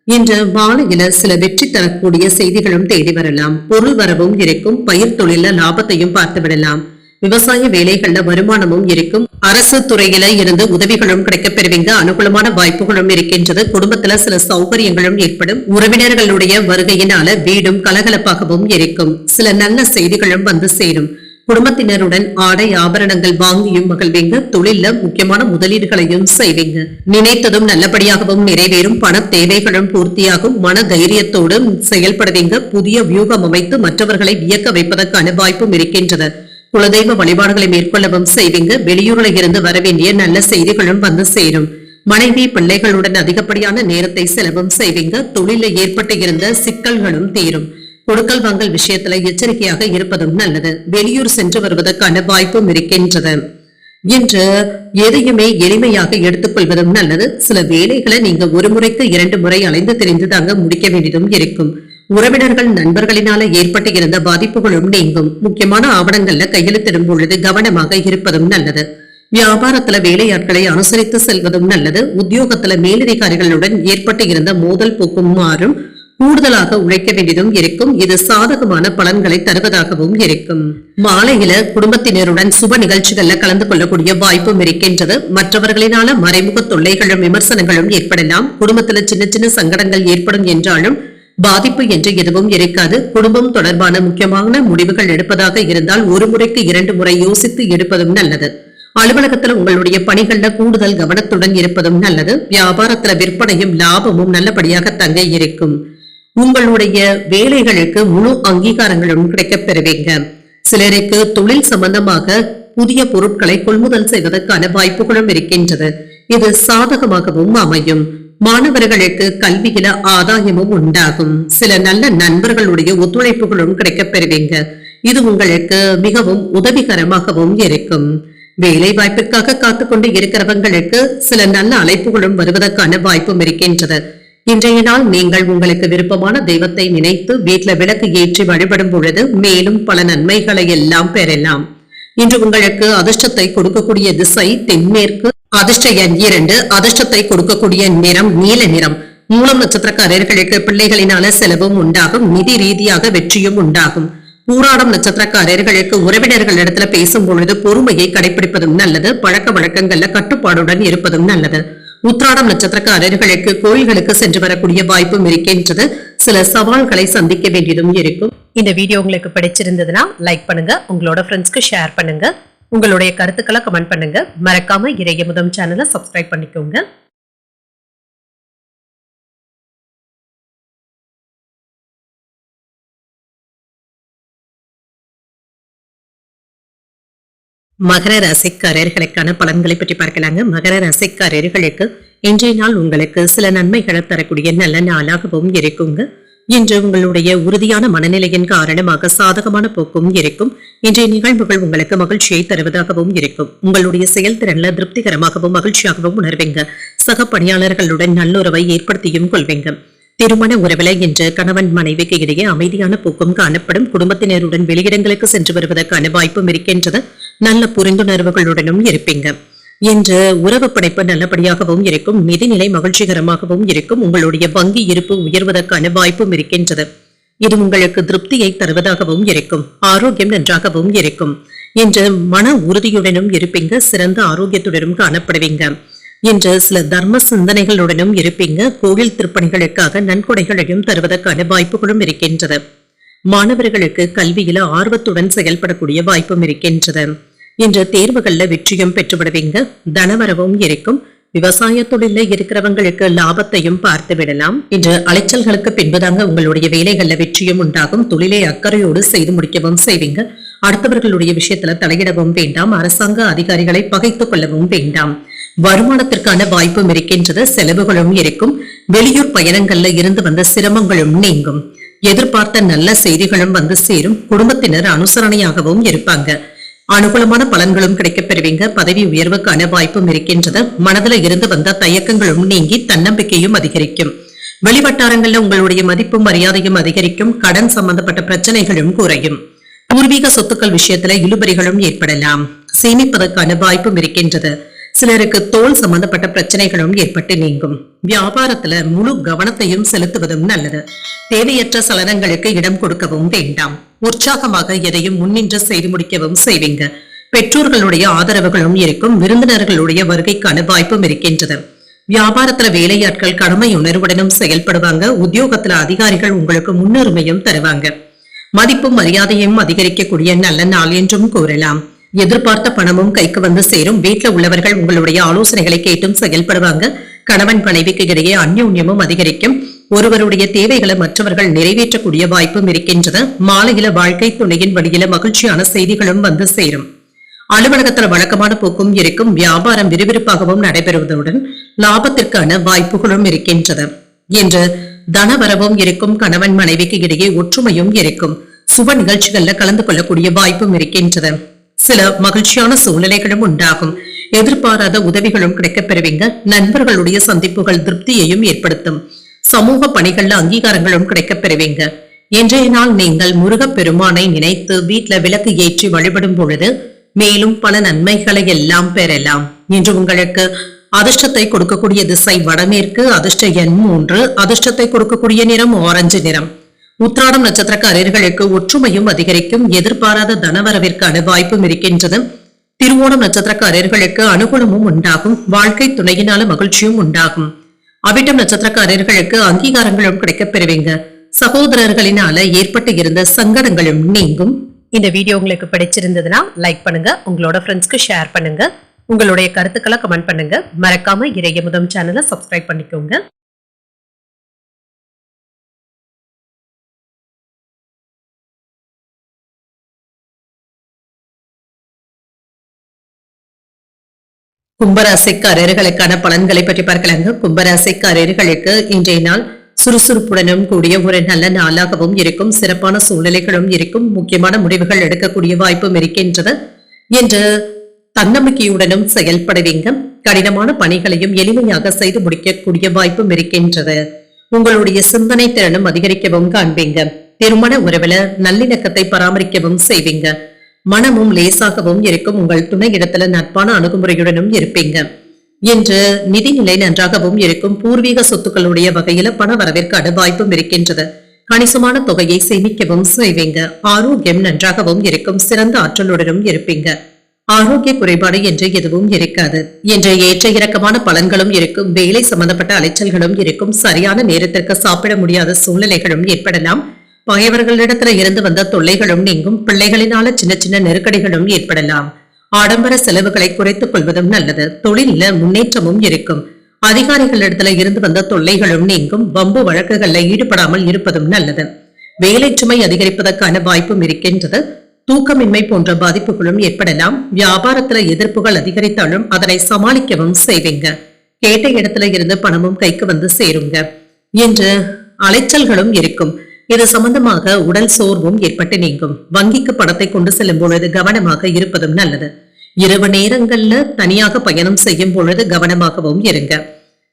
[SPEAKER 1] இன்று மாலையில சில வெற்றி தரக்கூடிய செய்திகளும் தேடி வரலாம். பொருள் வரவும் இருக்கும். பயிர் தொழில லாபத்தையும் பார்த்து விடலாம். விவசாய வேலைகள்ல வருமானமும் இருக்கும். அரசு துறையில இருந்து உதவிகளும் கிடைக்கப் பெறுவீங்க. அனுகூலமான வாய்ப்புகளும் இருக்கின்றது. குடும்பத்துல சில சௌகரியங்களும் ஏற்படும். உறவினர்களுடைய வருகையினால வீடும் கலகலப்பாகவும் இருக்கும். சில நல்ல செய்திகளும் வந்து சேரும். குடும்பத்தினருடன் ஆடை ஆபரணங்கள் வாங்கியும் மகிழ்வீங்க. தொழில முக்கியமான முதலீடுகளையும் செய்வீங்க. நினைத்ததும் நல்லபடியாகவும் நிறைவேறும். பண தேவைகளும் பூர்த்தியாகும். மன தைரியத்தோடு செயல்படுவீங்க. புதிய வியூகம் அமைத்து மற்றவர்களை வியக்க வைப்பதற்கான வாய்ப்பும் இருக்கின்றது. குலதெய்வ வழிபாடுகளை மேற்கொள்ளவும் செய்வீங்க. வெளியூர்ல இருந்து வர வேண்டிய நல்ல செய்திகளும் வந்து சேரும். மனைவி பிள்ளைகளுடன் அதிகப்படியான நேரத்தை செலவும் செய்வீங்க. தொழில ஏற்பட்டு இருந்த சிக்கல்களும் தீரும். கொடுக்கல் வாங்கல் விஷயத்துல எச்சரிக்கையாக இருப்பதும் நல்லது. வெளியூர் சென்று வருவதற்கான வாய்ப்பும் இருக்கின்றது. இன்று எதையுமே எளிமையாக எடுத்துக்கொள்வதும் நல்லது. சில வேலைகளை நீங்க ஒரு முறைக்கு 2 முறை அலைந்து தெரிந்து தாங்க முடிக்க வேண்டியதும் இருக்கும். உறவினர்கள் நண்பர்களினால ஏற்பட்டு இருந்த பாதிப்புகளும் நீங்கும். முக்கியமான ஆவணங்கள்ல கையெழுத்திடும் பொழுது கவனமாக இருப்பதும் நல்லது. வியாபாரத்துல வேலையாட்களை அனுசரித்து செல்வதும் நல்லது. உத்தியோகத்துல மேலதிகாரிகளுடன் ஏற்பட்டு இருந்த மோதல் போக்கும் மாறும். கூடுதலாக உழைக்க வேண்டியதும் இருக்கும். இது சாதகமான பலன்களை தருவதாகவும் இருக்கும். மாலையில குடும்பத்தினருடன் சுப நிகழ்ச்சிகள்ல கலந்து கொள்ளக்கூடிய வாய்ப்பும் இருக்கின்றது. மற்றவர்களினால மறைமுக தொல்லைகளும் விமர்சனங்களும் ஏற்படலாம். குடும்பத்துல சின்ன சின்ன சங்கடங்கள் ஏற்படும் என்றாலும் பாதிப்பு என்று எதுவும் இருக்காது. குடும்பம் தொடர்பான முக்கியமான முடிவுகள் எடுப்பதாக இருந்தால் ஒரு முறைக்கு 2 முறை யோசித்து எடுப்பதும் நல்லது. அலுவலகத்துல உங்களுடைய பணிகள்ல கூடுதல் கவனத்துடன் இருப்பதும் நல்லது. வியாபாரத்துல விற்பனையும் லாபமும் நல்லபடியாக தங்க இருக்கும். உங்களுடைய வேலைகளுக்கு முழு அங்கீகாரங்களும் கிடைக்கப் பெறுவீங்க. சிலருக்கு தொழில் சம்பந்தமாக புதிய பொருட்களை கொள்முதல் செய்வதற்கான வாய்ப்புகளும் இருக்கின்றது. இது சாதகமாகவும் அமையும். மாணவர்களுக்கு கல்வியில ஆதாயமும் உண்டாகும். சில நல்ல நண்பர்களுடைய ஒத்துழைப்புகளும் கிடைக்கப் பெறுவீங்க. இது உங்களுக்கு மிகவும் உதவிகரமாகவும் இருக்கும். வேலை வாய்ப்பிற்காக காத்துக்கொண்டு இருக்கிறவங்களுக்கு சில நல்ல அழைப்புகளும் வருவதற்கான வாய்ப்பும் இருக்கின்றது. இன்றைய நாள் நீங்கள் உங்களுக்கு விருப்பமான தெய்வத்தை நினைத்து வீட்டுல விளக்கு ஏற்றி வழிபடும் பொழுது மேலும் பல நன்மைகளை எல்லாம் பெறலாம். இன்று உங்களுக்கு அதிர்ஷ்டத்தை கொடுக்கக்கூடிய திசை தென்மேற்கு. அதிர்ஷ்ட எண் 2. அதிர்ஷ்டத்தை கொடுக்கக்கூடிய நிறம் நீல நிறம். மூலம் நட்சத்திரக்காரர்களுக்கு பிள்ளைகளினால செலவும் உண்டாகும். நிதி ரீதியாக வெற்றியும் உண்டாகும். பூராடம் நட்சத்திரக்காரர்களுக்கு உறவினர்களிடத்துல பேசும் பொழுது பொறுமையை கடைபிடிப்பதும் நல்லது. பழக்க வழக்கங்கள்ல கட்டுப்பாடுடன் இருப்பதும் நல்லது. உத்திராடம் நட்சத்திரக்காரர்களுக்கு கோயில்களுக்கு சென்று வரக்கூடிய வாய்ப்பும் இருக்கின்றது. சில சவால்களை சந்திக்க வேண்டியதும் இருக்கும்.
[SPEAKER 2] இந்த வீடியோ உங்களுக்கு பிடிச்சிருந்ததுன்னா லைக் பண்ணுங்க. உங்களோட ஃப்ரெண்ட்ஸ்க்கு ஷேர் பண்ணுங்க. உங்களுடைய கருத்துக்களை கமெண்ட் பண்ணுங்க. மறக்காம இறையமுதம் சேனலை சப்ஸ்கிரைப் பண்ணிக்கோங்க.
[SPEAKER 1] மகர ராசிக்காரர்களுக்கான பலன்களை பற்றி பார்க்கலாங்க. மகர ராசிக்காரர்களுக்கு இன்றைய நாள் உங்களுக்கு சில நன்மைகளை தரக்கூடிய நல்ல நாளாகவும் இருக்குங்க. இன்று உங்களுடைய உறுதியான மனநிலையின் காரணமாக சாதகமான போக்கும் இருக்கும். இன்றைய நிகழ்வுகள் உங்களுக்கு மகிழ்ச்சியை தருவதாகவும் இருக்கும். உங்களுடைய செயல்திறன்ல திருப்திகரமாகவும் மகிழ்ச்சியாகவும் உணர்வீங்க. சக பணியாளர்களுடன் நல்லுறவை ஏற்படுத்தியும் கொள்வீங்க. திருமண உறவுல இன்று கணவன் மனைவிக்கு இடையே அமைதியான போக்கும் காணப்படும். குடும்பத்தினருடன் வெளியிடங்களுக்கு சென்று வருவதற்கான வாய்ப்பும் இருக்கின்றது. நல்ல புரிந்துணர்வுகளுடனும் இருப்பீங்க. இன்று உறவு படைப்பு நல்லபடியாகவும் இருக்கும். நிதிநிலை மகிழ்ச்சிகரமாகவும் இருக்கும். உங்களுடைய வங்கி இருப்பு உயர்வதற்கான வாய்ப்பும் இருக்கின்றது. இது உங்களுக்கு திருப்தியை தருவதாகவும் இருக்கும். ஆரோக்கியம் நன்றாகவும் இருக்கும். இன்று மன உறுதியுடனும் இருப்பீங்க. சிறந்த ஆரோக்கியத்துடனும் காணப்படுவீங்க. இன்று சில தர்ம சிந்தனைகளுடனும் இருப்பீங்க. கோவில் திருப்பணிகளுக்காக நன்கொடைகளையும் தருவதற்கான வாய்ப்புகளும் இருக்கின்றது. மாணவர்களுக்கு கல்வியில ஆர்வத்துடன் செயல்படக்கூடிய வாய்ப்பும் இருக்கின்றது. இன்று தேர்வுகள்ல வெற்றியும் பெற்றுவிடுவீங்க. தனவரவும் இருக்கும். விவசாய தொழில இருக்கிறவங்களுக்கு லாபத்தையும் பார்த்து விடலாம். இன்று அலைச்சல்களுக்கு பின்புதாங்க உங்களுடைய வேலைகள்ல வெற்றியும் உண்டாகும். தொழிலை அக்கறையோடு செய்து முடிக்கவும் செய்வீங்க. அடுத்தவர்களுடைய விஷயத்துல தலையிடவும் வேண்டாம். அரசாங்க அதிகாரிகளை பகைத்துக் கொள்ளவும் வேண்டாம். வருமானத்திற்கான வாய்ப்பும் இருக்கின்றது. செலவுகளும் இருக்கும். வெளியூர் பயணங்கள்ல இருந்து வந்த சிரமங்களும் நீங்கும். எதிர்பார்த்த நல்ல செய்திகளும் வந்து சேரும். குடும்பத்தினர் அனுசரணையாகவும் இருப்பாங்க. அனுகூலமான பலன்களும் கிடைக்கப் பெறுவீங்க. பதவி உயர்வுக்கான வாய்ப்பும் இருக்கின்றது. மனதில் இருந்து வந்த தயக்கங்களும் நீங்கி தன்னம்பிக்கையும் அதிகரிக்கும். வெளிவட்டாரங்கள்ல உங்களுடைய மதிப்பும் மரியாதையும் அதிகரிக்கும். கடன் சம்பந்தப்பட்ட பிரச்சனைகளும் குறையும். பூர்வீக சொத்துக்கள் விஷயத்துல இழுபறிகளும் ஏற்படலாம். சேமிப்பதற்கான வாய்ப்பும் இருக்கின்றது. சிலருக்கு தோல் சம்பந்தப்பட்ட பிரச்சனைகளும் ஏற்பட்டு நீங்கும். வியாபாரத்துல முழு கவனத்தையும் செலுத்துவதும் நல்லது. தேவையற்ற சலனங்களுக்கு இடம் கொடுக்கவும் வேண்டாம். உற்சாகமாக எதையும் முன்னின்று செய்து முடிக்கவும் செய்வீங்க. பெற்றோர்களுடைய ஆதரவுகளும் இருக்கும். விருந்தினர்களுடைய வருகைக்கான வாய்ப்பும் இருக்கின்றது. வியாபாரத்துல வேலையாட்கள் கடமை உணர்வுடனும் செயல்படுவாங்க. உத்தியோகத்துல அதிகாரிகள் உங்களுக்கு முன்னுரிமையும் தருவாங்க. மதிப்பும் மரியாதையும் அதிகரிக்கக்கூடிய நல்ல நாள் என்றும் கூறலாம். எதிர்பார்த்த பணமும் கைக்கு வந்து சேரும். வீட்டுல உள்ளவர்கள் உங்களுடைய ஆலோசனைகளை கேட்டும் செயல்படுவாங்க. கணவன் மனைவிக்கு இடையே அந்யோன்யமும் அதிகரிக்கும். ஒருவருடைய தேவைகளை மற்றவர்கள் நிறைவேற்றக்கூடிய வாய்ப்பும் இருக்கின்றது. மாலையில வாழ்க்கை துணையின் வழியில மகிழ்ச்சியான செய்திகளும் வந்து சேரும். அலுவலகத்துல வழக்கமான போக்கும் இருக்கும். வியாபாரம் விறுவிறுப்பாகவும் நடைபெறுவதுடன் லாபத்திற்கான வாய்ப்புகளும் இருக்கின்றது. என்று தனவரவும் இருக்கும். கணவன் மனைவிக்கு இடையே ஒற்றுமையும் இருக்கும். சுப நிகழ்ச்சிகள்ல கலந்து கொள்ளக்கூடிய வாய்ப்பும் இருக்கின்றது. சில மகிழ்ச்சியான சூழ்நிலைகளும் உண்டாகும். எதிர்பாராத உதவிகளும் கிடைக்கப் பெறுவீங்க. நண்பர்களுடைய சந்திப்புகள் திருப்தியையும் ஏற்படுத்தும். சமூக பணிகள்ல அங்கீகாரங்களும் கிடைக்கப் பெறுவீங்க. இன்றைய நாள் நீங்கள் முருகப் பெருமானை நினைத்து வீட்டுல விளக்கு ஏற்றி வழிபடும் பொழுது மேலும் பல நன்மைகளை எல்லாம் பெறலாம். இன்று உங்களுக்கு அதிர்ஷ்டத்தை கொடுக்கக்கூடிய திசை வடமேற்கு. அதிர்ஷ்ட எண் 3. அதிர்ஷ்டத்தை கொடுக்கக்கூடிய நிறம் ஆரஞ்சு நிறம். உத்திராடம் நட்சத்திரக்காரர்களுக்கு ஒற்றுமையும் அதிகரிக்கும். எதிர்பாராத தனவரவிற்கான வாய்ப்பும் இருக்கின்றது. திருவோணம் நட்சத்திரக்காரர்களுக்கு அனுகூலமும் உண்டாகும். வாழ்க்கை துணையினால மகிழ்ச்சியும் உண்டாகும். அவிட்டம் நட்சத்திரக்காரர்களுக்கு அங்கீகாரங்களும் கிடைக்கப் பெறுவீங்க. சகோதரர்களினால ஏற்பட்டு இருந்த சங்கடங்களும் நீங்கும்.
[SPEAKER 2] இந்த வீடியோ உங்களுக்கு பிடிச்சிருந்ததுன்னா லைக் பண்ணுங்க. உங்களோட ஃப்ரெண்ட்ஸ்க்கு ஷேர் பண்ணுங்க. உங்களுடைய கருத்துக்களை கமெண்ட் பண்ணுங்க. மறக்காம இறையமுதம் சேனலை சப்ஸ்கிரைப் பண்ணிக்கோங்க.
[SPEAKER 1] கும்பராசிக்காரர்களுக்கான பலன்களை பற்றி பார்க்கலாங்க. கும்பராசிக்காரர்களுக்கு இன்றைய நாள் சுறுசுறுப்புடனும் கூடிய ஒரு நல்ல நாளாகவும் இருக்கும். சிறப்பான சூழ்நிலைகளும் இருக்கும். முக்கியமான முடிவுகள் எடுக்கக்கூடிய வாய்ப்பும் இருக்கின்றது. என்று தன்னம்பிக்கையுடனும் செயல்படுவீங்க. கடினமான பணிகளையும் எளிமையாக செய்து முடிக்கக்கூடிய வாய்ப்பும் இருக்கின்றது. உங்களுடைய சிந்தனை திறனும் அதிகரிக்கவும் காண்பீங்க. திருமண உறவுல நல்லிணக்கத்தை பராமரிக்கவும் செய்வீங்க. மனமும் லேசாகவும் இருக்கும். உங்கள் துணை இடத்துல நட்பான அணுகுமுறையுடனும் இருப்பீங்க. என்று நிதிநிலை நன்றாகவும் இருக்கும். பூர்வீக சொத்துக்களுடைய வகையில பண வரவிற்கான வாய்ப்பும் இருக்கின்றது. கணிசமான தொகையை சேமிக்கவும் செய்வீங்க. ஆரோக்கியம் நன்றாகவும் இருக்கும். சிறந்த ஆற்றலுடனும் இருப்பீங்க. ஆரோக்கிய குறைபாடு என்று எதுவும் இருக்காது. என்ற ஏற்ற இறக்கமான பலன்களும் இருக்கும். வேலை சம்பந்தப்பட்ட அலைச்சல்களும் இருக்கும். சரியான நேரத்திற்கு சாப்பிட முடியாத சூழ்நிலைகளும் ஏற்படலாம். பகைவர்களிடத்துல இருந்து வந்த தொல்லைகளும் நீங்கும். பிள்ளைகளினால சின்ன சின்ன நெருக்கடிகளும் ஏற்படலாம். ஆடம்பர செலவுகளை குறைத்துக் கொள்வதும் நல்லது. தொழில முன்னேற்றமும் இருக்கும். அதிகாரிகளிடத்துல இருந்து வந்த தொல்லைகளும் நீங்கும். வம்பு வழக்குகள்ல ஈடுபடாமல் இருப்பதும் நல்லது. வேலை சுமை அதிகரிப்பதற்கான வாய்ப்பும் இருக்கின்றது. தூக்கமின்மை போன்ற பாதிப்புகளும் ஏற்படலாம். வியாபாரத்துல எதிர்ப்புகள் அதிகரித்தாலும் அதனை சமாளிக்கவும் செய்வீங்க. கேட்ட இடத்துல இருந்து பணமும் கைக்கு வந்து சேருங்க. என்று அலைச்சல்களும் இருக்கும். இது சம்பந்தமாக உடல் சோர்வும் ஏற்பட்டு நீங்கும். வங்கிக்கு பணத்தை கொண்டு செல்லும் பொழுது கவனமாக இருப்பதும் நல்லது. இரவு நேரங்கள்ல தனியாக பயணம் செய்யும் பொழுது கவனமாகவும் இருங்க.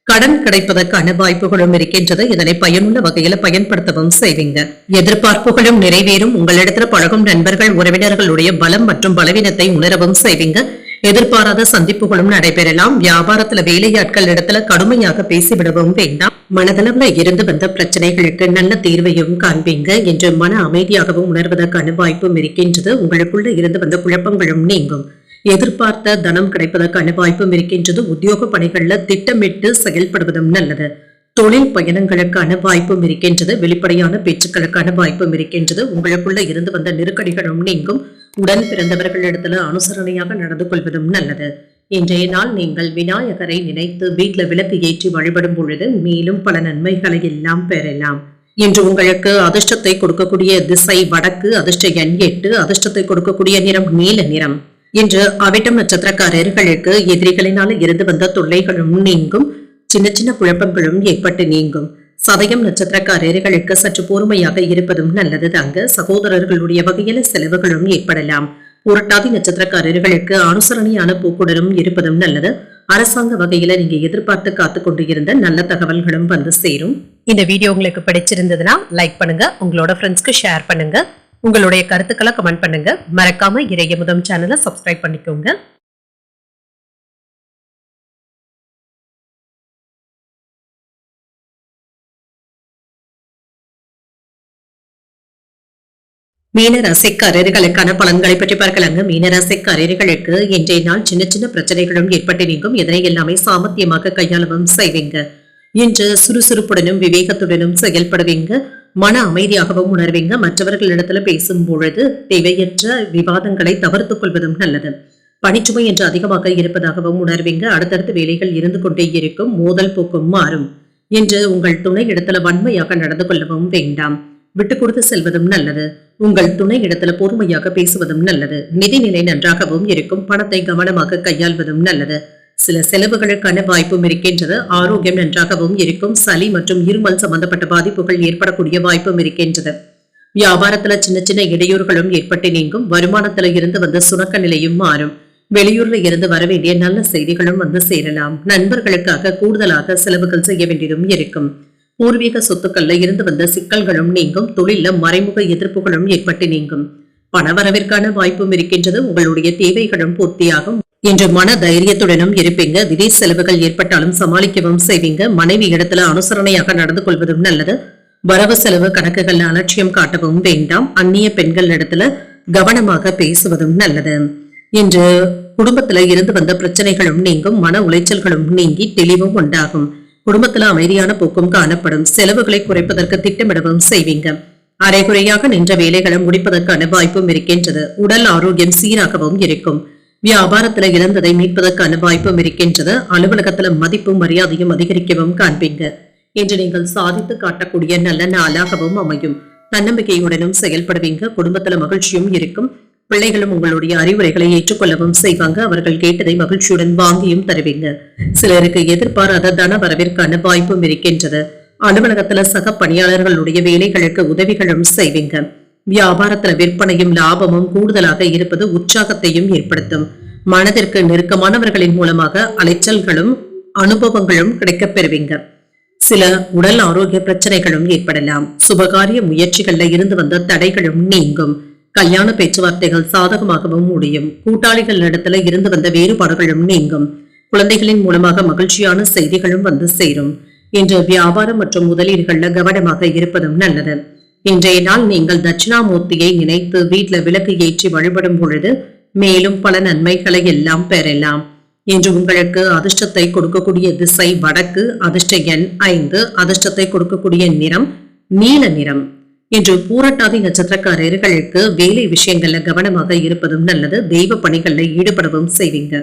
[SPEAKER 1] கடன் கிடைப்பதற்கான வாய்ப்புகளும் இருக்கின்றது. இதனை பயனுள்ள வகையில பயன்படுத்தவும் செய்வீங்க. எதிர்பார்ப்புகளும் நிறைவேறும். உங்களிடத்துல பழகும் நண்பர்கள் உறவினர்களுடைய பலம் மற்றும் பலவீனத்தை உணரவும் செய்வீங்க. எதிர்பாராத சந்திப்புகளும் நடைபெறலாம். வியாபாரத்துல வேலையாட்கள் இடத்துல கடுமையாக பேசிவிடவும் வேண்டாம். மனதளவுல இருந்து வந்த பிரச்சனைகளுக்கு நல்ல தீர்வையும் காண்பீங்க. என்று மன அமைதியாகவும் உணர்வதற்கான வாய்ப்பும் இருக்கின்றது. உங்களுக்குள்ள இருந்து வந்த குழப்பங்களும் நீங்கும். எதிர்பார்த்த தனம் கிடைப்பதற்கான வாய்ப்பும் இருக்கின்றது. உத்தியோக பணிகள்ல திட்டமிட்டு செயல்படுவதும் நல்லது. தொழில் பயணங்களுக்கான வாய்ப்பும் இருக்கின்றது. வெளிப்படையான பேச்சுக்களுக்கான வாய்ப்பும் இருக்கின்றது. உங்களுக்குள்ள இருந்து வந்த நெருக்கடிகளும் நீங்கும். உடன் பிறந்தவர்களிடத்துல அனுசரணையாக நடந்து கொள்வதும் நல்லது. இன்றைய நாள் நீங்கள் விநாயகரை நினைத்து வீட்டுல விளக்கு ஏற்றி வழிபடும் பொழுது மேலும் பல நன்மைகளை எல்லாம் பெறலாம். இன்று உங்களுக்கு அதிர்ஷ்டத்தை கொடுக்கக்கூடிய திசை வடக்கு. அதிர்ஷ்ட எண் 8. அதிர்ஷ்டத்தை கொடுக்கக்கூடிய நிறம் நீல நிறம். இன்று அவிட்டம் நட்சத்திரக்காரர்களுக்கு எதிரிகளினால இருந்து வந்த தொல்லைகளும் நீங்கும். சின்ன சின்ன குழப்பங்களும் ஏற்பட்டு நீங்கும். சதயம் நட்சத்திரக்காரர்களுக்கு சற்று பொறுமையாக இருப்பதும் நல்லது தாங்க. சகோதரர்களுடைய வகையில செலவுகளும் ஏற்படலாம். புரட்டாதி நட்சத்திரக்காரர்களுக்கு அனுசரணையான போக்குடலும் இருப்பதும் நல்லது. அரசாங்க வகையில நீங்க எதிர்பார்த்து காத்து கொண்டு இருந்த நல்ல தகவல்களும் வந்து சேரும்.
[SPEAKER 2] இந்த வீடியோ உங்களுக்கு பிடிச்சிருந்ததுன்னா லைக் பண்ணுங்க, உங்களோட ஃப்ரெண்ட்ஸ்க்கு ஷேர் பண்ணுங்க, உங்களுடைய கருத்துக்களை கமெண்ட் பண்ணுங்க. மறக்காம இறையமுதம் சேனலை சப்ஸ்கிரைப் பண்ணிக்கோங்க.
[SPEAKER 1] மீனராசிக்காரர்களுக்கான பலன்களை பற்றி பார்க்கலாங்க. மீனராசிக்காரர்களுக்கு இன்றைய நாள் சின்ன சின்ன பிரச்சனைகளும் ஏற்பட்டு நீங்கும். இதனை எல்லாமே சாமர்த்தியமாக கையாளவும் செய்வீங்க. இன்று சுறுசுறுப்புடனும் விவேகத்துடனும் செயல்படுவீங்க. மன அமைதியாகவும் உணர்வீங்க. மற்றவர்களிடத்துல பேசும் பொழுது தேவையற்ற விவாதங்களை தவிர்த்துக் கொள்வதும் நல்லது. பணிச்சுமை என்று அதிகமாக இருப்பதாகவும் உணர்வீங்க. அடுத்தடுத்து வேலைகள் இருந்து கொண்டே இருக்கும். மோதல் போக்கும் மாறும். இன்று உங்கள் துணை இடத்துல வன்மையாக நடந்து கொள்ளவும் வேண்டாம். விட்டு கொடுத்து செல்வதும் நல்லது. உங்கள் துணை இடத்துல பொறுமையாக பேசுவதும் நல்லது. நிதிநிலை நன்றாகவும் இருக்கும். பணத்தை கவனமாக கையாள்வதும் நல்லது. சில செலவுகளுக்கான வாய்ப்பும் இருக்கின்றது. ஆரோக்கியம் நன்றாகவும் இருக்கும். சளி மற்றும் இருமல் சம்பந்தப்பட்ட பாதிப்புகள் ஏற்படக்கூடிய வாய்ப்பும் இருக்கின்றது. வியாபாரத்துல சின்ன சின்ன இடையூறுகளும் ஏற்பட்டு நீங்கும். வருமானத்துல இருந்து வந்த சுணக்க நிலையும் மாறும். வெளியூர்ல இருந்து வர வேண்டிய நல்ல செய்திகளும் வந்து சேரலாம். நண்பர்களுக்காக கூடுதலாக செலவுகள் செய்ய வேண்டியதும் இருக்கும். பூர்வீக சொத்துக்கள்ல இருந்து வந்த சிக்கல்களும் நீங்கும். தொழில மறைமுக எதிர்ப்புகளும் ஏற்பட்டு நீங்கும். பணவரவிற்கான வாய்ப்பும் இருக்கின்றது. உங்களுடைய தேவைகளும் பூர்த்தியாகும். இன்று மன தைரியத்துடனும் இருப்பீங்க. திடீர் செலவுகள் ஏற்பட்டாலும் சமாளிக்கவும் செய்வீங்க. மனைவி இடத்துல அனுசரணையாக நடந்து கொள்வதும் நல்லது. வரவு செலவு கணக்குகள் அலட்சியம் காட்டவும் வேண்டாம். அந்நிய பெண்கள் இடத்துல கவனமாக பேசுவதும் நல்லது. இன்று குடும்பத்துல இருந்து வந்த பிரச்சனைகளும் நீங்கும். மன உளைச்சல்களும் நீங்கி தெளிவும் உண்டாகும். குடும்பத்துல அமைதியான போக்கும் காணப்படும். செலவுகளை குறைப்பதற்கு திட்டமிடவும் செய்வீங்க. அரைகுறையாக நின்ற வேலைகளை முடிப்பதற்கான வாய்ப்பும் இருக்கின்றது. உடல் ஆரோக்கியம் சீராகவும் இருக்கும். வியாபாரத்துல இழந்ததை மீட்பதற்கான வாய்ப்பும் இருக்கின்றது. அலுவலகத்துல மதிப்பும் மரியாதையும் அதிகரிக்கவும் காண்பீங்க. இன்று நீங்கள் சாதித்து காட்டக்கூடிய நல்ல நாளாகவும் அமையும். தன்னம்பிக்கையுடனும் செயல்படுவீங்க. குடும்பத்துல மகிழ்ச்சியும் இருக்கும். பிள்ளைகளும் உங்களுடைய அறிவுரைகளை ஏற்றுக்கொள்ளவும் செய்வாங்க. அவர்கள் கேட்டதை மகிழ்ச்சியுடன் வாங்கியும் தருவீங்க. சிலருக்கு எதிர்பாராத தன வரவிற்கான வாய்ப்பும் இருக்கின்றது. அலுவலகத்துல சக பணியாளர்களுடைய வேலைகளுக்கு உதவிகளும் செய்வீங்க. வியாபாரத்துல விற்பனையும் லாபமும் கூடுதலாக இருப்பது உற்சாகத்தையும் ஏற்படுத்தும். மனதிற்கு நெருக்கமானவர்களின் மூலமாக அலைச்சல்களும் அனுபவங்களும் கிடைக்கப் பெறுவீங்க. சில உடல் ஆரோக்கிய பிரச்சனைகளும் ஏற்படலாம். சுபகாரிய முயற்சிகள்ல இருந்து வந்த தடைகளும் நீங்கும். கல்யாண பேச்சுவார்த்தைகள் சாதகமாகவும் முடியும். கூட்டாளிகள் இடத்துல இருந்து வந்த வேறுபாடுகளும் நீங்கும். குழந்தைகளின் மூலமாக மகிழ்ச்சியான செய்திகளும் வந்து சேரும். இன்று வியாபாரம் மற்றும் முதலீடுகள்ல கவனமாக இருப்பதும் நல்லது. இன்றைய நாள் நீங்கள் தட்சிணாமூர்த்தியை நினைத்து வீட்டுல விளக்கு ஏற்றி வழிபடும் பொழுது மேலும் பல நன்மைகளை எல்லாம் பெறலாம். இன்று உங்களுக்கு அதிர்ஷ்டத்தை கொடுக்கக்கூடிய திசை வடக்கு. அதிர்ஷ்ட எண் 5. அதிர்ஷ்டத்தை கொடுக்கக்கூடிய நிறம் நீல நிறம். இன்று பூரட்டாதி நட்சத்திரக்காரர்களுக்கு வேலை விஷயங்கள்ல கவனமாக இருப்பதும் நல்லது. தெய்வ பணிகள்ல ஈடுபடவும் செய்வீங்க.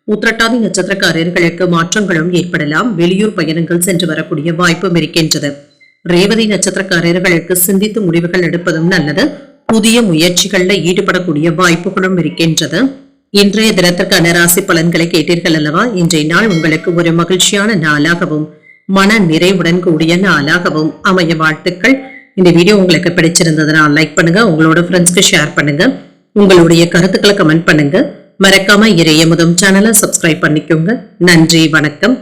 [SPEAKER 1] உத்திரட்டாதி நட்சத்திரக்காரர்களுக்கு மாற்றங்களும் ஏற்படலாம். வெளியூர் பயணங்கள் சென்று வரக்கூடிய வாய்ப்பும் இருக்கின்றது. ரேவதி நட்சத்திரக்காரர்களுக்கு சிந்தித்து முடிவுகள் எடுப்பதும் நல்லது. புதிய முயற்சிகள்ல ஈடுபடக்கூடிய வாய்ப்புகளும் இருக்கின்றது. இன்றைய தினத்திற்கான ராசி பலன்களை கேட்டீர்கள் அல்லவா? இன்றைய நாள் உங்களுக்கு ஒரு மகிழ்ச்சியான நாளாகவும் மன நிறைவுடன் கூடிய நாளாகவும் அமைய வாழ்த்துக்கள். இந்த வீடியோ உங்களுக்கு பிடிச்சிருந்ததுன்னா லைக் பண்ணுங்க, உங்களோட ஃப்ரெண்ட்ஸ்க்கு ஷேர் பண்ணுங்க, உங்களுடைய கருத்துக்களை கமெண்ட் பண்ணுங்க. மறக்காம இறையமுதம் சேனலை சப்ஸ்கிரைப் பண்ணிக்கோங்க. நன்றி, வணக்கம்.